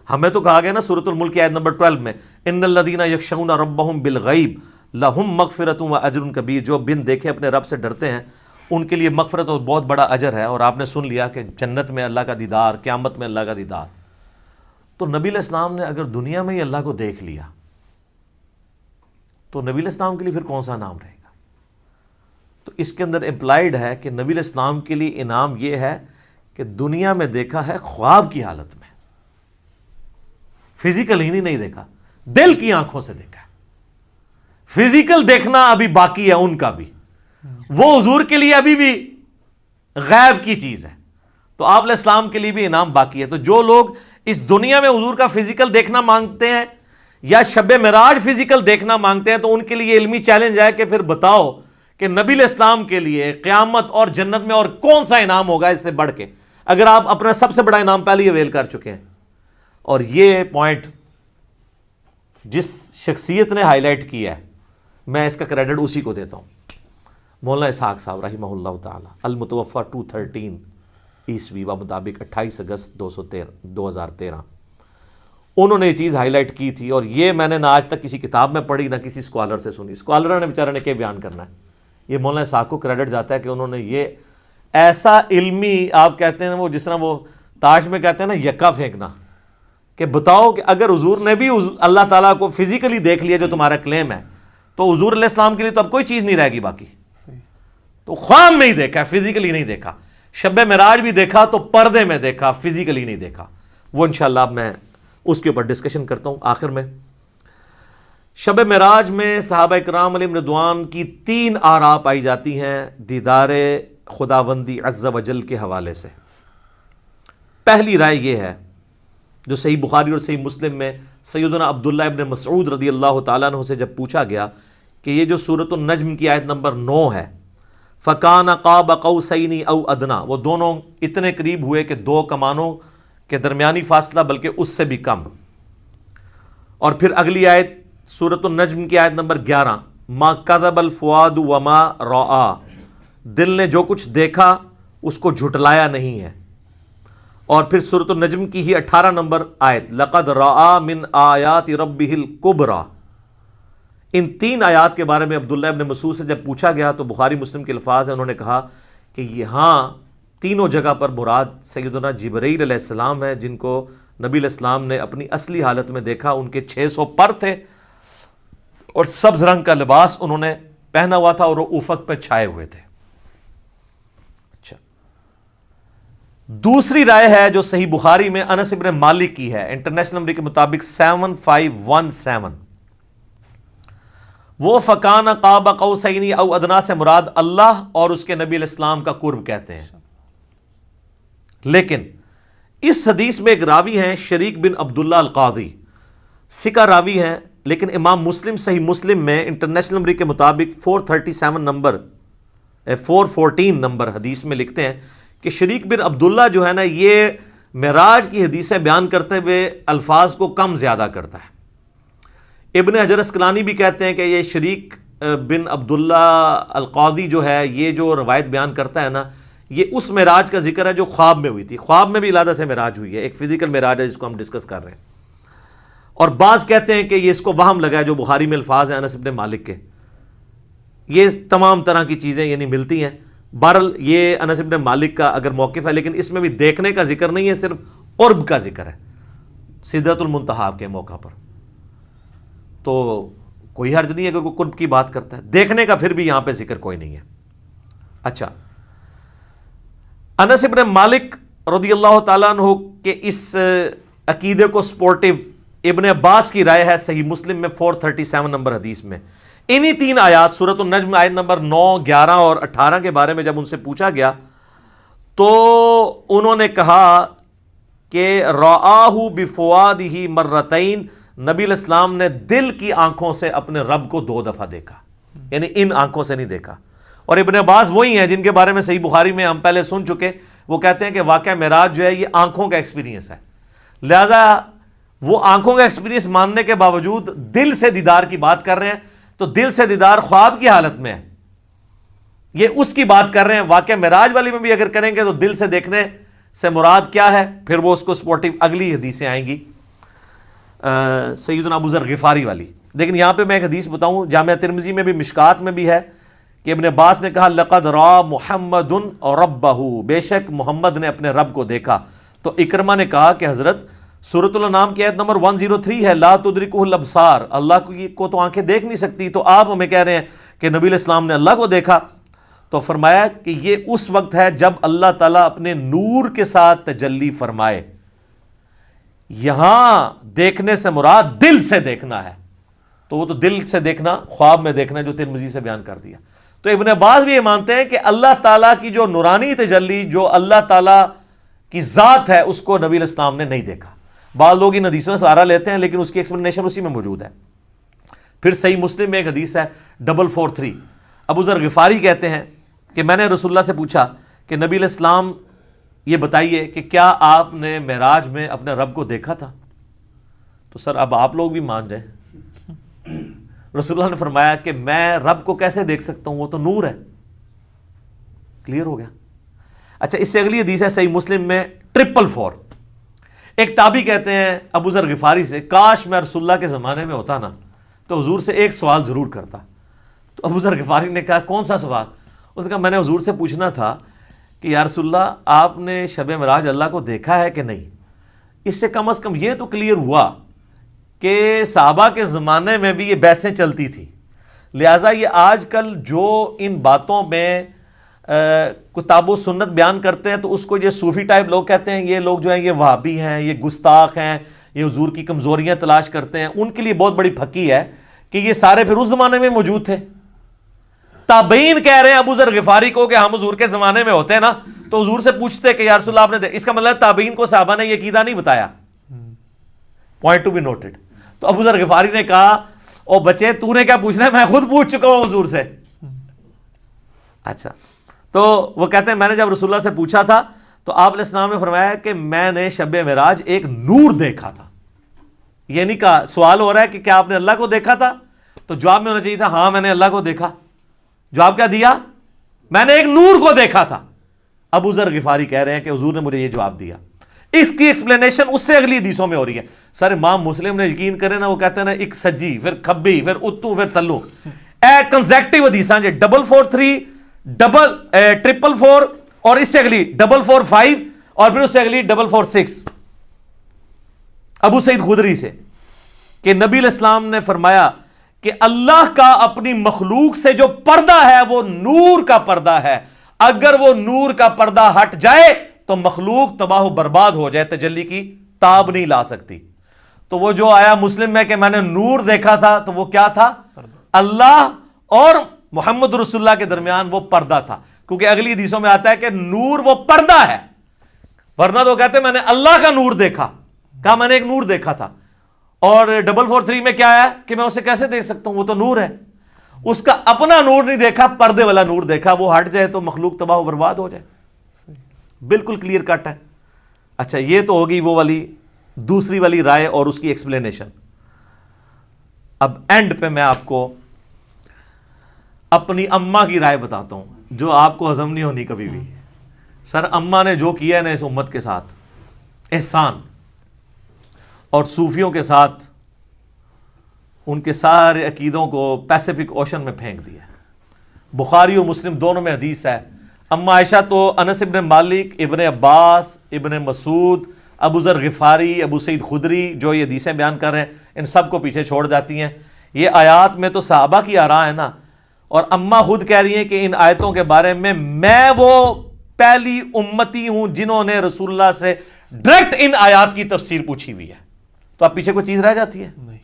ہمیں تو کہا گیا نا سورۃ الملک کی آیت نمبر 12 میں، ان الذین یخشون ربہم بالغیب لہم مغفرۃ و اجر کبیر، جو بن دیکھے اپنے رب سے ڈرتے ہیں ان کے لیے مغفرت اور بہت بڑا اجر ہے۔ اور آپ نے سن لیا کہ جنت میں اللہ کا دیدار، قیامت میں اللہ کا دیدار۔ تو نبی علیہ السلام نے اگر دنیا میں ہی اللہ کو دیکھ لیا تو نبی علیہ السلام کے لیے پھر کون سا انعام رہے گا؟ تو اس کے اندر امپلائڈ ہے کہ نبی علیہ السلام کے لیے انعام یہ ہے کہ دنیا میں دیکھا ہے خواب کی حالت میں، فزیکل ہی نہیں دیکھا، دل کی آنکھوں سے دیکھا ہے۔ فزیکل دیکھنا ابھی باقی ہے ان کا بھی، وہ حضور کے لیے ابھی بھی غیب کی چیز ہے، تو آپ علیہ السلام کے لیے بھی انعام باقی ہے۔ تو جو لوگ اس دنیا میں حضور کا فزیکل دیکھنا مانگتے ہیں یا شب معراج فزیکل دیکھنا مانگتے ہیں تو ان کے لیے علمی چیلنج ہے کہ پھر بتاؤ کہ نبی علیہ السلام کے لیے قیامت اور جنت میں اور کون سا انعام ہوگا اس سے بڑھ کے، اگر آپ اپنا سب سے بڑا انعام پہلے ہی اویل کر چکے ہیں۔ اور یہ پوائنٹ جس شخصیت نے ہائی لائٹ کیا ہے میں اس کا کریڈٹ اسی کو دیتا ہوں، مولانا اسحاق صاحب رحمہ اللہ تعالی، المتوفی 213 عیسوی مطابق 28 اگست 2013، انہوں نے یہ چیز ہائی لائٹ کی تھی، اور یہ میں نے نہ آج تک کسی کتاب میں پڑھی نہ کسی اسکالر سے سنی۔ اسکالر نے بیچارے نے کیا بیان کرنا ہے، یہ مولانا اسحاق کو کریڈٹ جاتا ہے کہ انہوں نے یہ ایسا علمی، آپ کہتے ہیں وہ جس طرح وہ تاش میں کہتے ہیں نا یکا پھینکنا، کہ بتاؤ کہ اگر حضور نے بھی اللہ تعالیٰ کو فزیکلی دیکھ لیا جو تمہارا کلیم ہے تو حضور علیہ السلام کے لیے تو اب کوئی چیز نہیں رہے گی باقی۔ تو خواب میں ہی دیکھا، فزیکلی نہیں دیکھا، شب معراج بھی دیکھا تو پردے میں دیکھا، فزیکلی نہیں دیکھا۔ وہ انشاءاللہ اب میں اس کے اوپر ڈسکشن کرتا ہوں آخر میں۔ شب معراج میں صحابہ کرام علیہم رضوان کی 3 آراء پائی جاتی ہیں دیدار خداوندی عز و جل کے حوالے سے۔ پہلی رائے یہ ہے جو صحیح بخاری اور صحیح مسلم میں سیدنا عبداللہ ابن مسعود رضی اللہ تعالیٰ عنہ سے جب پوچھا گیا کہ یہ جو سورۃ النجم کی آیت نمبر 9 ہے، فَكَانَ قَابَ قَوْسَيْنِ أَوْ أَدْنَىٰ، وہ دونوں اتنے قریب ہوئے کہ 2 کمانوں کے درمیانی فاصلہ بلکہ اس سے بھی کم۔ اور پھر اگلی آیت سورۃ النجم کی آیت نمبر 11، مَا كَذَبَ الْفُؤَادُ وَمَا رَأَىٰ، دل نے جو کچھ دیکھا اس کو جھٹلایا نہیں ہے۔ اور پھر سورۃ النجم کی ہی 18 نمبر آیت لقد رأى من آیات ربہ الکبریٰ، ان 3 آیات کے بارے میں عبداللہ ابن مسعود سے جب پوچھا گیا تو بخاری مسلم کے الفاظ ہیں، انہوں نے کہا کہ یہاں تینوں جگہ پر مراد سیدنا جبرائیل علیہ السلام ہے، جن کو نبی علیہ السلام نے اپنی اصلی حالت میں دیکھا. ان کے 600 پر تھے اور سبز رنگ کا لباس انہوں نے پہنا ہوا تھا اور وہ افق پہ چھائے ہوئے تھے. اچھا، دوسری رائے ہے جو صحیح بخاری میں انس ابن مالک کی ہے، انٹرنیشنل نمبر کے مطابق 7517، وہ فکان قاب قوسین او ادنا سے مراد اللہ اور اس کے نبی علیہ السلام کا قرب کہتے ہیں. لیکن اس حدیث میں ایک راوی ہیں شریک بن عبداللہ القاضی، ثقہ راوی ہیں، لیکن امام مسلم صحیح مسلم میں انٹرنیشنل نمبر کے مطابق 414 نمبر حدیث میں لکھتے ہیں کہ شریک بن عبداللہ جو ہے نا، یہ معراج کی حدیثیں بیان کرتے ہوئے الفاظ کو کم زیادہ کرتا ہے. ابن حجر اسقلانی بھی کہتے ہیں کہ یہ شریک بن عبداللہ القاضی جو ہے، یہ جو روایت بیان کرتا ہے نا، یہ اس معراج کا ذکر ہے جو خواب میں ہوئی تھی. خواب میں بھی علیحدہ سے معراج ہوئی ہے، ایک فزیکل معراج ہے جس کو ہم ڈسکس کر رہے ہیں. اور بعض کہتے ہیں کہ یہ اس کو وہم لگا ہے، جو بخاری میں الفاظ ہیں انس ابن مالک کے. یہ تمام طرح کی چیزیں یعنی ملتی ہیں. بہرحال یہ انس ابن مالک کا اگر موقف ہے، لیکن اس میں بھی دیکھنے کا ذکر نہیں ہے، صرف قرب کا ذکر ہے سدرۃ المنتہا کے موقع پر. تو کوئی حرج نہیں اگر کوئی قرب کی بات کرتا ہے، دیکھنے کا پھر بھی یہاں پہ ذکر کوئی نہیں ہے. اچھا، انس ابن مالک رضی اللہ تعالیٰ عنہ کے اس عقیدے کو سپورٹیو ابن عباس کی رائے ہے صحیح مسلم میں 437 نمبر حدیث میں. انہی 3 آیات سورۃ النجم آیت نمبر 9، 11 اور 18 کے بارے میں جب ان سے پوچھا گیا تو انہوں نے کہا کہ رآہ بفؤادہ مرتین، نبی علیہ السلام نے دل کی آنکھوں سے اپنے رب کو 2 دفعہ دیکھا، یعنی ان آنکھوں سے نہیں دیکھا. اور ابن عباس وہی ہیں جن کے بارے میں صحیح بخاری میں ہم پہلے سن چکے، وہ کہتے ہیں کہ واقعہ معراج جو ہے یہ آنکھوں کا ایکسپیرینس ہے، لہذا وہ آنکھوں کا ایکسپیرینس ماننے کے باوجود دل سے دیدار کی بات کر رہے ہیں. تو دل سے دیدار خواب کی حالت میں ہے، یہ اس کی بات کر رہے ہیں. واقعہ معراج والی میں بھی اگر کریں گے تو دل سے دیکھنے سے مراد کیا ہے، پھر وہ اس کو سپورٹیو اگلی حدیثیں آئیں گی سیدنا ابو ذر غفاری والی. لیکن یہاں پہ میں ایک حدیث بتاؤں، جامعہ ترمذی میں بھی مشکات میں بھی ہے کہ ابن عباس نے کہا لقد را محمد ربہ، بے شک محمد نے اپنے رب کو دیکھا. تو اکرمہ نے کہا کہ حضرت سورۃ الانعام کی آیت نمبر 103 ہے لا تدرکہ الابصار، اللہ کو تو آنکھیں دیکھ نہیں سکتی، تو آپ ہمیں کہہ رہے ہیں کہ نبی علیہ السلام نے اللہ کو دیکھا. تو فرمایا کہ یہ اس وقت ہے جب اللہ تعالیٰ اپنے نور کے ساتھ تجلی فرمائے. یہاں دیکھنے سے مراد دل سے دیکھنا ہے، تو وہ تو دل سے دیکھنا خواب میں دیکھنا جو ترمذی سے بیان کر دیا. تو ابن عباس بھی یہ مانتے ہیں کہ اللہ تعالیٰ کی جو نورانی تجلی، جو اللہ تعالیٰ کی ذات ہے، اس کو نبی علیہ السلام نے نہیں دیکھا. بعض لوگ ان حدیثوں سے سہارا لیتے ہیں لیکن اس کی ایکسپلینیشن اسی میں موجود ہے. پھر صحیح مسلم میں ایک حدیث ہے 443، ابو ذر غفاری کہتے ہیں کہ میں نے رسول اللہ سے پوچھا کہ نبی علیہ السلام یہ بتائیے کہ کیا آپ نے معراج میں اپنے رب کو دیکھا تھا؟ تو سر اب آپ لوگ بھی مان جائیں. رسول اللہ نے فرمایا کہ میں رب کو کیسے دیکھ سکتا ہوں، وہ تو نور ہے. کلیئر ہو گیا. اچھا، اس سے اگلی حدیث ہے صحیح مسلم میں 444. ایک تابعی کہتے ہیں ابو ذر غفاری سے کاش میں رسول اللہ کے زمانے میں ہوتا نا تو حضور سے ایک سوال ضرور کرتا. تو ابو ذر غفاری نے کہا کون سا سوال؟ اس نے کہا میں نے حضور سے پوچھنا تھا کہ یا رسول اللہ آپ نے شب معراج اللہ کو دیکھا ہے کہ نہیں. اس سے کم از کم یہ تو کلیئر ہوا کہ صحابہ کے زمانے میں بھی یہ بحثیں چلتی تھی، لہٰذا یہ آج کل جو ان باتوں میں کتاب و سنت بیان کرتے ہیں تو اس کو یہ صوفی ٹائپ لوگ کہتے ہیں، یہ لوگ جو ہیں یہ وہابی ہیں، یہ گستاخ ہیں، یہ حضور کی کمزوریاں تلاش کرتے ہیں. ان کے لیے بہت بڑی پھکی ہے کہ یہ سارے پھر اس زمانے میں موجود تھے. تابعین کہہ رہے ہیں ابو ذر غفاری کو کہ ہم حضور کے زمانے میں ہوتے ہیں نا تو حضور سے پوچھتے کہ یا رسول اللہ آپ نے اس کا مطلب تابعین کو صحابہ نے یہ عقیدہ نہیں بتایا. Point to be noted. تو ابو ذر غفاری نے کہا او بچے تو نے کیا پوچھنا ہے، میں خود پوچھ چکا ہوں حضور سے. اچھا، تو وہ کہتے ہیں میں نے جب رسول اللہ سے پوچھا تھا تو آپ علیہ السلام نے فرمایا کہ میں نے شب معراج ایک نور دیکھا تھا. یہ نہیں کہا، سوال ہو رہا ہے کہ کیا آپ نے اللہ کو دیکھا تھا، تو جواب میں ہونا چاہیے تھا ہاں میں نے اللہ کو دیکھا. جواب کیا دیا؟ میں نے ایک نور کو دیکھا تھا. ابو ذر غفاری کہہ رہے ہیں کہ حضور نے مجھے یہ جواب دیا. اس کی ایکسپلینیشن اس سے اگلی حدیثوں میں ہو رہی ہے. سر امام مسلم نے یقین کرے نا, وہ کہتے ہیں نا ایک سجی, پھر کھبی, پھر اتو, پھر تلو, کنزیکٹیو حدیثاں جی 443 444 اور اس سے اگلی 445 اور پھر اس سے اگلی 446 ابو سعید خدری سے کہ نبی علیہ السلام نے فرمایا کہ اللہ کا اپنی مخلوق سے جو پردہ ہے وہ نور کا پردہ ہے, اگر وہ نور کا پردہ ہٹ جائے تو مخلوق تباہ و برباد ہو جائے, تجلی کی تاب نہیں لا سکتی. تو وہ جو آیا مسلم میں کہ میں نے نور دیکھا تھا, تو وہ کیا تھا؟ اللہ اور محمد رسول اللہ کے درمیان وہ پردہ تھا, کیونکہ اگلی حدیثوں میں آتا ہے کہ نور وہ پردہ ہے, ورنہ تو کہتے ہیں میں نے اللہ کا نور دیکھا, کہا میں نے ایک نور دیکھا تھا. اور 443 میں کیا ہے کہ میں اسے کیسے دیکھ سکتا ہوں, وہ تو نور ہے. اس کا اپنا نور نہیں دیکھا, پردے والا نور دیکھا, وہ ہٹ جائے تو مخلوق تباہ و برباد ہو جائے. بالکل کلیئر کٹ ہے. اچھا یہ تو ہوگی وہ والی دوسری والی رائے اور اس کی ایکسپلینیشن. اب اینڈ پہ میں آپ کو اپنی اماں کی رائے بتاتا ہوں جو آپ کو ہضم نہیں ہونی کبھی بھی. سر اماں نے جو کیا ہے نا اس امت کے ساتھ احسان, اور صوفیوں کے ساتھ ان کے سارے عقیدوں کو پیسیفک اوشن میں پھینک دیا. بخاری اور مسلم دونوں میں حدیث ہے, اما عائشہ تو انس ابن مالک, ابن عباس, ابن مسعود, ابو ذر غفاری, ابو سعید خدری جو یہ حدیثیں بیان کر رہے ہیں ان سب کو پیچھے چھوڑ جاتی ہیں. یہ آیات میں تو صحابہ کی آراء ہے نا, اور اما خود کہہ رہی ہیں کہ ان آیتوں کے بارے میں وہ پہلی امتی ہوں جنہوں نے رسول اللہ سے ڈائریکٹ ان آیات کی تفسیر پوچھی ہوئی ہے. تو اب پیچھے کوئی چیز رہ جاتی ہے نہیں.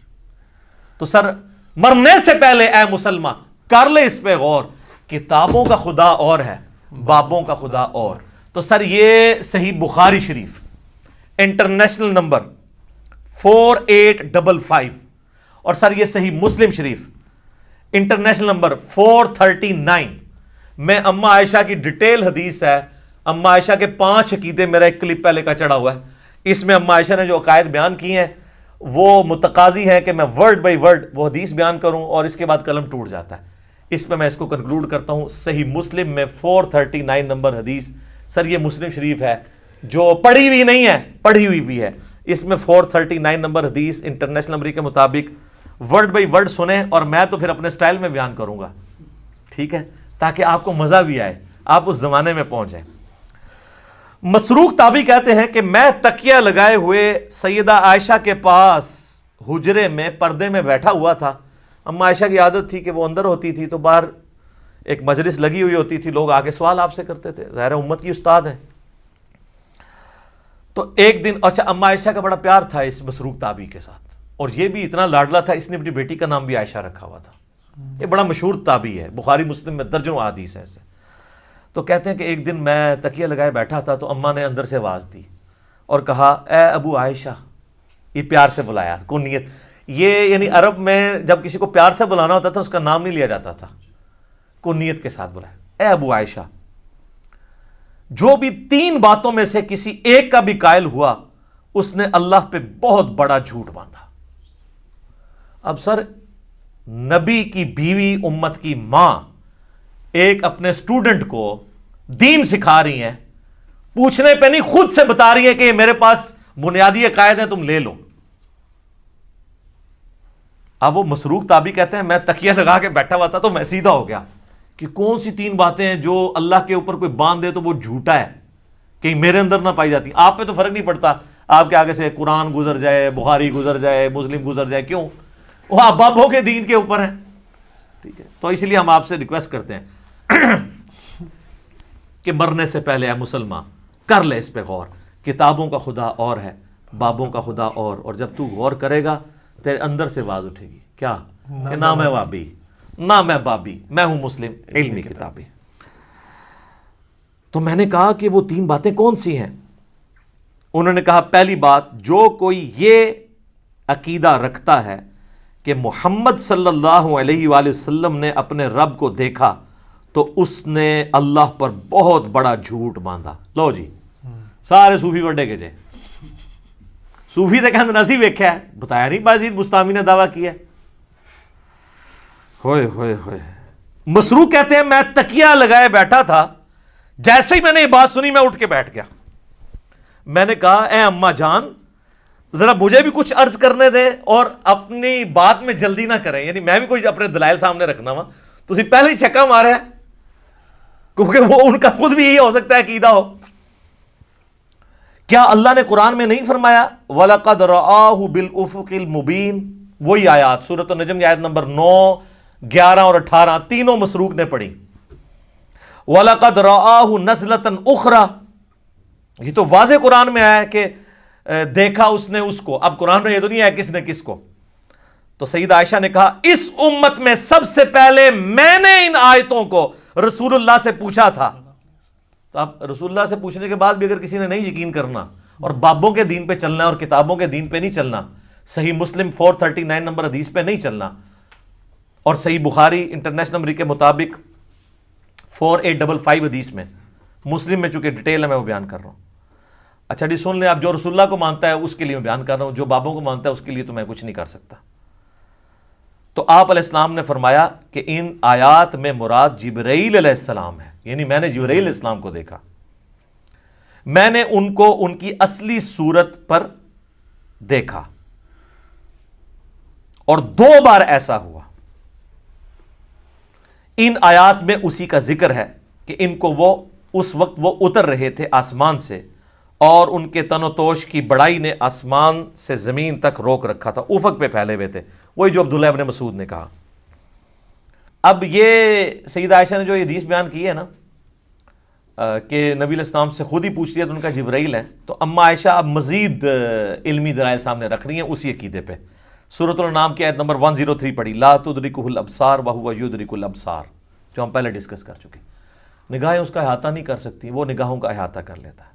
تو سر مرنے سے پہلے اے مسلمان کر لے اس پہ غور, کتابوں کا خدا اور ہے, بابوں کا خدا اور. تو سر یہ صحیح بخاری شریف انٹرنیشنل نمبر 4855, اور سر یہ صحیح مسلم شریف انٹرنیشنل نمبر 439 میں اما عائشہ کی ڈیٹیل حدیث ہے. اما عائشہ کے 5 عقیدے, میرا ایک کلپ پہلے کا چڑھا ہوا ہے, اس میں اما عائشہ نے جو عقائد بیان کی ہیں وہ متقاضی ہے کہ میں ورڈ بائی ورڈ وہ حدیث بیان کروں, اور اس کے بعد قلم ٹوٹ جاتا ہے. اس پہ میں اس کو کنکلوڈ کرتا ہوں. صحیح مسلم میں 439 نمبر حدیث. سر یہ مسلم شریف ہے جو پڑھی ہوئی نہیں ہے, پڑھی ہوئی بھی ہے. اس میں 439 نمبر حدیث انٹرنیشنل نمبر کے مطابق ورڈ بائی ورڈ سنیں, اور میں تو پھر اپنے سٹائل میں بیان کروں گا, ٹھیک ہے, تاکہ آپ کو مزہ بھی آئے, آپ اس زمانے میں پہنچیں. مسروق تابعی کہتے ہیں کہ میں تکیہ لگائے ہوئے سیدہ عائشہ کے پاس حجرے میں پردے میں بیٹھا ہوا تھا. اما عائشہ کی عادت تھی کہ وہ اندر ہوتی تھی تو باہر ایک مجلس لگی ہوئی ہوتی تھی, لوگ آگے سوال آپ سے کرتے تھے, ظاہر امت کی استاد ہیں. تو ایک دن, اچھا اما عائشہ کا بڑا پیار تھا اس مسروق تابعی کے ساتھ, اور یہ بھی اتنا لاڈلا تھا اس نے اپنی بیٹی کا نام بھی عائشہ رکھا ہوا تھا. یہ بڑا مشہور تابعی ہے, بخاری مسلم میں درجنوں احادیث ہیں ایسے. تو کہتے ہیں کہ ایک دن میں تکیہ لگائے بیٹھا تھا تو اماں نے اندر سے آواز دی اور کہا اے ابو عائشہ. یہ پیار سے بلایا, کنیت. یہ یعنی عرب میں جب کسی کو پیار سے بلانا ہوتا تھا اس کا نام نہیں لیا جاتا تھا, کنیت کے ساتھ بلایا, اے ابو عائشہ, جو بھی 3 باتوں میں سے کسی ایک کا بھی قائل ہوا اس نے اللہ پہ بہت بڑا جھوٹ باندھا. اب سر نبی کی بیوی, امت کی ماں, ایک اپنے اسٹوڈنٹ کو دین سکھا رہی ہیں, پوچھنے پہ نہیں خود سے بتا رہی ہیں کہ میرے پاس بنیادی عقائد ہیں تم لے لو. اب وہ مسروق تابعی کہتے ہیں میں تکیہ لگا کے بیٹھا ہوا تھا تو میں سیدھا ہو گیا کہ کون سی 3 باتیں ہیں جو اللہ کے اوپر کوئی باندھ دے تو وہ جھوٹا ہے, کہیں میرے اندر نہ پائی جاتی. آپ پہ تو فرق نہیں پڑتا, آپ کے آگے سے قرآن گزر جائے, بخاری گزر جائے, مسلم گزر جائے, کیوں؟ وہ آپ بابوں کے دین کے اوپر ہیں, ٹھیک ہے. تو اس لیے ہم آپ سے ریکویسٹ کرتے ہیں کہ مرنے سے پہلے اے مسلمان کر لے اس پہ غور. کتابوں کا خدا اور ہے, بابوں کا خدا اور جب تو غور کرے گا تیرے اندر سے آواز اٹھے گی, کیا کہ نہ میں وابی نہ میں بابی, میں ہوں مسلم علمی کتابی. تو میں نے کہا کہ وہ 3 باتیں کون سی ہیں؟ انہوں نے کہا پہلی بات, جو کوئی یہ عقیدہ رکھتا ہے کہ محمد صلی اللہ علیہ وآلہ وسلم نے اپنے رب کو دیکھا تو اس نے اللہ پر بہت بڑا جھوٹ باندھا. لو جی سارے صوفی وڈے کے جے صوفی تے کہندے نسی ویکھیا ہے, بتایا نہیں بازید بستامی نے دعویٰ کیا ہے. ہوئے ہوئے ہوئے. مسروق کہتے ہیں میں تکیہ لگائے بیٹھا تھا, جیسے ہی میں نے یہ بات سنی میں اٹھ کے بیٹھ گیا. میں نے کہا اے اماں جان ذرا مجھے بھی کچھ عرض کرنے دیں اور اپنی بات میں جلدی نہ کریں، یعنی میں بھی کوئی اپنے دلائل سامنے رکھنا وا، تسی پہلے ہی چھکا مارا ہے، کیونکہ وہ ان کا خود بھی یہی ہو سکتا ہے عقیدہ ہو۔ کیا اللہ نے قرآن میں نہیں فرمایا وَلَقَدْ رَآهُ بِالْأُفُقِ الْمُبِينِ؟ وہی آیات سورۃ النجم کی آیت نمبر 9، 11 اور 18 تینوں مسروق نے پڑھی۔ وَلَقَدْ رَآهُ نَزْلَةً أُخْرَى، یہ تو واضح قرآن میں آیا ہے کہ دیکھا اس نے اس کو، اب قرآن میں یہ تو نہیں ہے کس نے کس کو۔ تو سیدہ عائشہ نے کہا اس امت میں سب سے پہلے میں نے ان آیتوں کو رسول اللہ سے پوچھا تھا۔ تو اب رسول اللہ سے پوچھنے کے بعد بھی اگر کسی نے نہیں یقین کرنا اور بابوں کے دین پہ چلنا ہے اور کتابوں کے دین پہ نہیں چلنا، صحیح مسلم 439 نمبر حدیث پہ نہیں چلنا، اور صحیح بخاری انٹرنیشنل نمبر کے مطابق 4855 حدیث میں، مسلم میں چونکہ ڈیٹیل ہے میں وہ بیان کر رہا ہوں۔ اچھا جی سن لیں، آپ جو رسول اللہ کو مانتا ہے اس کے لیے میں بیان کر رہا ہوں، جو بابوں کو مانتا ہے اس کے لیے تو میں کچھ نہیں کر سکتا۔ تو آپ علیہ السلام نے فرمایا کہ ان آیات میں مراد جبرائیل علیہ السلام ہے، یعنی میں نے جبرائیل علیہ السلام کو دیکھا، میں نے ان کو ان کی اصلی صورت پر دیکھا، اور 2 بار ایسا ہوا۔ ان آیات میں اسی کا ذکر ہے کہ ان کو وہ اس وقت وہ اتر رہے تھے آسمان سے، اور ان کے تن و توش کی بڑائی نے آسمان سے زمین تک روک رکھا تھا، افق پہ پھیلے ہوئے تھے، وہی جو عبداللہ ابن مسعود نے کہا۔ اب یہ سیدہ عائشہ نے جو یہ حدیث بیان کی ہے نا کہ نبی علیہ السلام سے خود ہی پوچھ لیا تو ان کا جبرائیل ہے، تو اما عائشہ اب مزید علمی دلائل سامنے رکھ رہی ہیں اسی عقیدے پہ۔ سورۃ الانعام کی آیت نمبر 103 پڑھی، لا تدرکہ الابصار وہو یدرک الابصار، جو ہم پہلے ڈسکس کر چکے۔ نگاہیں اس کا احاطہ نہیں کر سکتی، وہ نگاہوں کا احاطہ کر لیتا ہے۔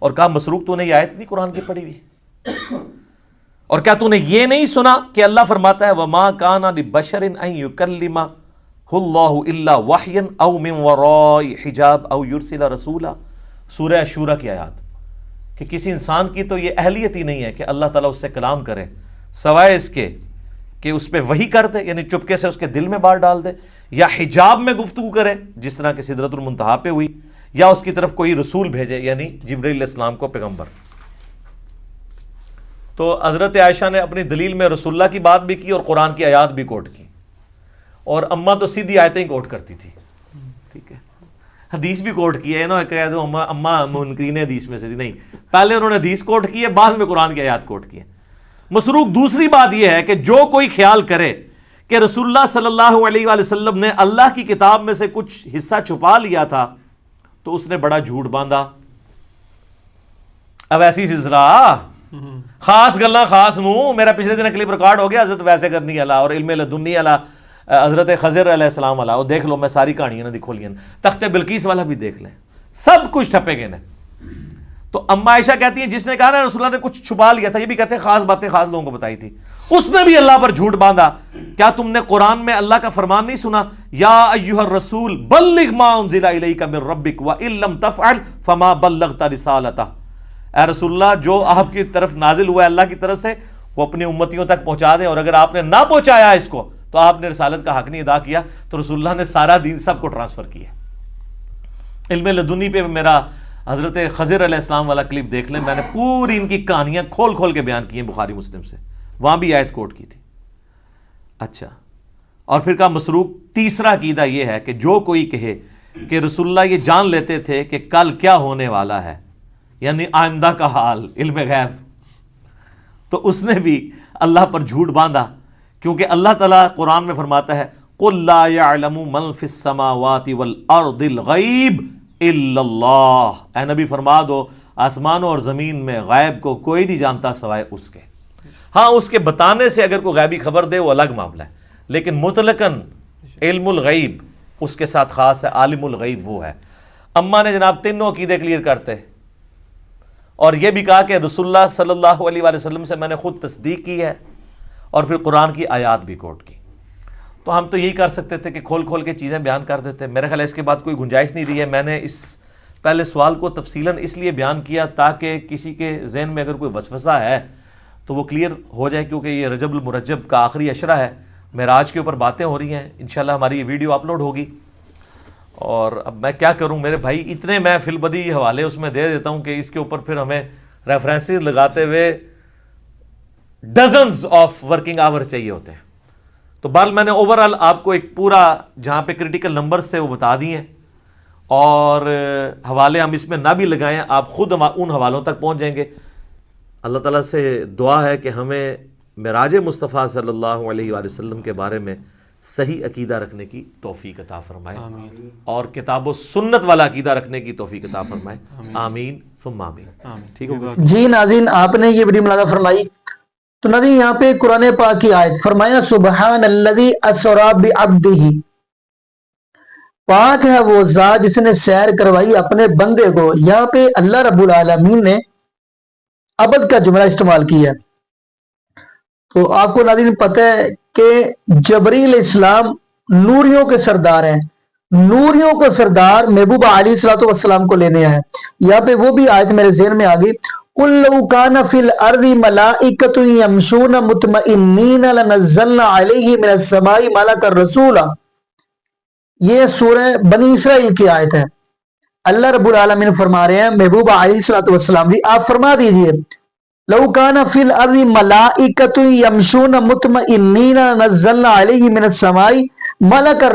اور کہا مسروق تو نے یہ آیت نہیں قرآن کی پڑھی ہوئی؟ اور کیا تو نے یہ نہیں سنا کہ اللہ فرماتا ہے وَمَا كَانَ لِبَشَرٍ أَن يُكَلِّمَهُ اللَّهُ إِلَّا وَحْيًا أَوْ مِن وَرَاءِ حِجَابٍ أَوْ يُرْسِلَ رَسُولًا، سورہ شورى کی آیات، کہ کسی انسان کی تو یہ اہلیت ہی نہیں ہے کہ اللہ تعالیٰ اس سے کلام کرے سوائے اس کے کہ اس پہ وحی کر دے، یعنی چپکے سے اس کے دل میں بات ڈال دے، یا حجاب میں گفتگو کرے جس طرح کہ سدرۃ المنتہا پہ ہوئی، یا اس کی طرف کوئی رسول بھیجے یعنی جبرائیل علیہ السلام کو پیغمبر۔ تو حضرت عائشہ نے اپنی دلیل میں رسول اللہ کی بات بھی کی اور قرآن کی آیات بھی کوٹ کی، اور اماں تو سیدھی آیتیں ہی کوٹ کرتی تھی، ٹھیک ہے، حدیث بھی کوٹ کی ہے نا، کہ جو اماں منکرین حدیث میں سے تھی، نہیں، پہلے انہوں نے حدیث کوٹ کی ہے، بعد میں قرآن کی آیات کوٹ کی ہے۔ مسروق دوسری بات یہ ہے کہ جو کوئی خیال کرے کہ رسول اللہ صلی اللہ علیہ وآلہ وسلم نے اللہ کی کتاب میں سے کچھ حصہ چھپا لیا تھا تو اس نے بڑا جھوٹ باندھا۔ اب ایسی سلسلہ خاص گلاں خاص نو، میرا پچھلے دن کلپ ریکارڈ ہو گیا حضرت ویسے کرنی والا اور علم لدنی والا، حضرت خضر علیہ السلام والا، وہ دیکھ لو، میں ساری کہانیاں نہ دکھو لین، تخت بلقیس والا بھی دیکھ لیں، سب کچھ ٹھپے گئے نے۔ تو اما عائشہ کہتی ہیں جس نے کہا نا رسول اللہ نے کچھ چھپا لیا تھا، یہ بھی کہتے ہیں خاص باتیں خاص لوگوں کو بتائی تھی، اس نے بھی اللہ پر جھوٹ باندھا۔ کیا تم نے قرآن میں اللہ کا فرمان نہیں سنا، یا ایھا الرسول بلغ ما انزل الیک من ربک وان لم تفعل فما بلغت رسالتہ، اے رسول اللہ جو آپ کی طرف نازل ہوا ہے اللہ کی طرف سے وہ اپنی امتیوں تک پہنچا دیں، اور اگر آپ نے نہ پہنچایا اس کو تو آپ نے رسالت کا حق نہیں ادا کیا۔ تو رسول اللہ نے سارا دین سب کو ٹرانسفر کیا۔ علم لدنی پہ میرا حضرت خضر علیہ السلام والا کلپ دیکھ لیں، میں نے پوری ان کی کہانیاں کھول کھول کے بیان کی ہیں بخاری مسلم سے، وہاں بھی آیت کوٹ کی تھی۔ اچھا، اور پھر کہا مسروق تیسرا عقیدہ یہ ہے کہ جو کوئی کہے کہ رسول اللہ یہ جان لیتے تھے کہ کل کیا ہونے والا ہے، یعنی آئندہ کا حال، علم غیب، تو اس نے بھی اللہ پر جھوٹ باندھا، کیونکہ اللہ تعالیٰ قرآن میں فرماتا ہے قُلْ لَا يَعْلَمُ مَنْ فِي السَّمَاوَاتِ وَالْأَرْضِ الْغَيْبِ إِلَّا اللَّهُ، اے نبی فرما دو آسمانوں اور زمین میں غیب کو کوئی نہیں جانتا سوائے اس کے۔ ہاں اس کے بتانے سے اگر کوئی غیبی خبر دے وہ الگ معاملہ ہے، لیکن مطلقاً علم الغیب اس کے ساتھ خاص ہے، عالم الغیب وہ ہے۔ اماں نے جناب تینوں عقیدے کلیئر کرتے، اور یہ بھی کہا کہ رسول اللہ صلی اللہ علیہ وآلہ وسلم سے میں نے خود تصدیق کی ہے، اور پھر قرآن کی آیات بھی کوٹ کی۔ تو ہم تو یہی کر سکتے تھے کہ کھول کھول کے چیزیں بیان کر دیتے، میرے خیال ہے اس کے بعد کوئی گنجائش نہیں رہی ہے۔ میں نے اس پہلے سوال کو تفصیلاً اس لیے بیان کیا تاکہ کسی کے ذہن میں اگر کوئی وسوسہ ہے تو وہ کلیئر ہو جائے، کیونکہ یہ رجب المرجب کا آخری عشرہ ہے، معراج کے اوپر باتیں ہو رہی ہیں، انشاءاللہ ہماری یہ ویڈیو اپلوڈ ہوگی، اور اب میں کیا کروں میرے بھائی، اتنے میں فی البدی حوالے اس میں دے دیتا ہوں کہ اس کے اوپر پھر ہمیں ریفرنسز لگاتے ہوئے ڈزنز آف ورکنگ آور چاہیے ہوتے ہیں. تو بال میں نے اوورآل آپ کو ایک پورا جہاں پہ کریٹیکل نمبرز تھے وہ بتا دیے ہیں، اور حوالے ہم اس میں نہ بھی لگائیں، آپ خود ان حوالوں تک پہنچ جائیں گے. اللہ تعالیٰ سے دعا ہے کہ ہمیں معراج مصطفیٰ صلی اللہ علیہ وآلہ وسلم کے بارے میں صحیح عقیدہ رکھنے کی توفیق عطا فرمائے، اور کتاب و سنت والا عقیدہ رکھنے کی توفیق عطا فرمائے. آمین ثم آمین. ٹھیک ہوگا جی ناظرین، آپ نے یہ بڑی ملاحظہ فرمائی. تو ناظرین یہاں پہ قرآن پاک کی آیت فرمایا سبحان الذی اسری بعبدہ، پاک ہے وہ ذات جس نے سیر کروائی اپنے بندے کو. یہاں پہ اللہ رب العالمین نے عبد کا جملہ استعمال کیا. تو آپ کو ناظرین پتہ ہے کہ جبریل اسلام نوریوں کے سردار ہیں، نوریوں کو سردار محبوب علیہ الصلوۃ والسلام کو لینے آئے. یہاں پہ وہ بھی آیت میرے ذہن میں آ گئی، قُل لَوْ كَانَ فِي الْأَرْضِ مَلَائِكَةٌ يَمْشُونَ مُطْمَئِنِّينَ لَنَزَّلْنَا عَلَيْهِم مِّنَ السَّمَاءِ مَلَكًا رَسُولًا. یہ سورہ بنی اسرائیل کی آیت ہے. اللہ رب العالمین فرما رہے ہیں محبوب علیہ الصلوۃ والسلام بھی آپ فرما دیجئے لو کان فی الارض ملائکۃ یمشون مطمئنین نزلنا علیہم من السماء ملکا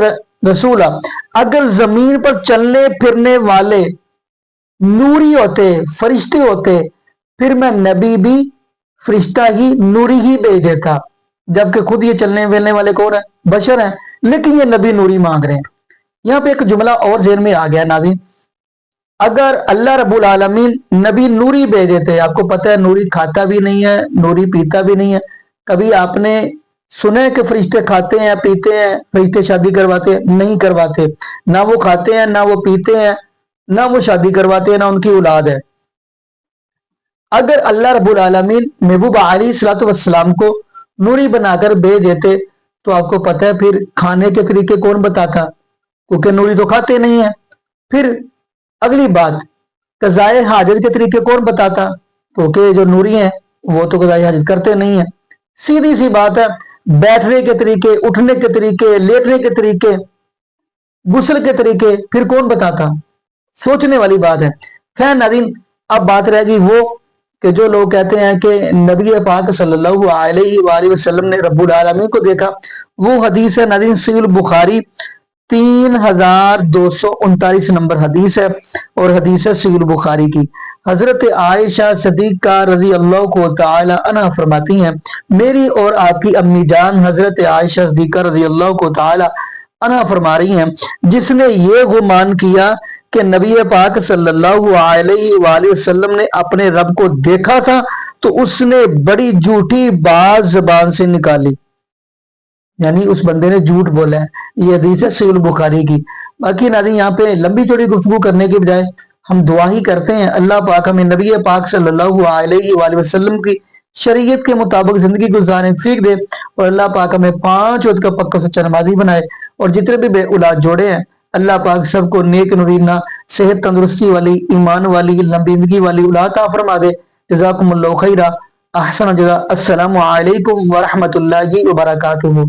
رسولا، اگر زمین پر چلنے پھرنے والے نوری ہوتے، فرشتے ہوتے، پھر میں نبی بھی فرشتہ ہی نوری ہی بھیج دیتا. جبکہ خود یہ چلنے پھرنے والے کون ہیں؟ بشر ہیں، لیکن یہ نبی نوری مانگ رہے ہیں. یہاں پہ ایک جملہ اور ذہن میں آ گیا ناظرین، اگر اللہ رب العالمین نبی نوری بھیج دیتے، آپ کو پتہ ہے نوری کھاتا بھی نہیں ہے، نوری پیتا بھی نہیں ہے. کبھی آپ نے سنے کہ فرشتے کھاتے ہیں پیتے ہیں، فرشتے شادی کرواتے ہیں؟ نہیں کرواتے. نہ وہ کھاتے ہیں، نہ وہ پیتے ہیں، نہ وہ شادی کرواتے ہیں، نہ ان کی اولاد ہے. اگر اللہ رب العالمین محبوب علیہ الصلوۃ والسلام کو نوری بنا کر بھیج دیتے تو آپ کو پتہ ہے پھر کھانے کے طریقے کون بتاتا، کیونکہ نوری تو کھاتے نہیں ہیں. پھر اگلی بات، قضائے حاجت کے طریقے کون بتاتا، کیونکہ جو نوری ہیں وہ تو قضائے حاجت کرتے نہیں ہیں. سیدھی سی بات ہے، بیٹھنے کے طریقے، اٹھنے کے طریقے، لیٹنے کے طریقے، غسل کے طریقے پھر کون بتاتا؟ سوچنے والی بات ہے. خیر ناظرین، اب بات رہ گئی وہ کہ جو لوگ کہتے ہیں کہ نبی پاک صلی اللہ علیہ وآلہ وسلم نے رب العالمین کو دیکھا. وہ حدیث ہے ناظرین صحیح البخاری 3239 نمبر حدیث ہے، اور حدیث ہے صحیح البخاری کی. حضرت عائشہ صدیقہ رضی اللہ کو تعالی عنہ فرماتی ہیں، میری اور آپ کی امی جان حضرت عائشہ صدیقہ رضی اللہ کو تعالی عنہ فرما رہی ہیں، جس نے یہ گمان کیا کہ نبی پاک صلی اللہ علیہ وآلہ وسلم نے اپنے رب کو دیکھا تھا تو اس نے بڑی جھوٹی بات زبان سے نکالی. یعنی اس بندے نے جھوٹ بولا ہے. یہ حدیث ہے صحیح البخاری کی. باقی ناظرین یہاں پہ لمبی چوڑی گفتگو کرنے کے بجائے ہم دعا ہی کرتے ہیں اللہ پاک ہمیں نبی پاک صلی اللہ علیہ وآلہ وسلم کی شریعت کے مطابق زندگی گزارنے سیکھ دے، اور اللہ پاک ہمیں 5 وقت کا پکا سچا نمازی بنائے، اور جتنے بھی بے اولاد جوڑے ہیں اللہ پاک سب کو نیک نورینہ صحت تندرستی والی، ایمان والی، لمبی زندگی والی اولاد عطا فرما دے. جزاکم اللہ خیرہ، احسن جزا. السلام علیکم ورحمۃ اللہ وبرکاتہ.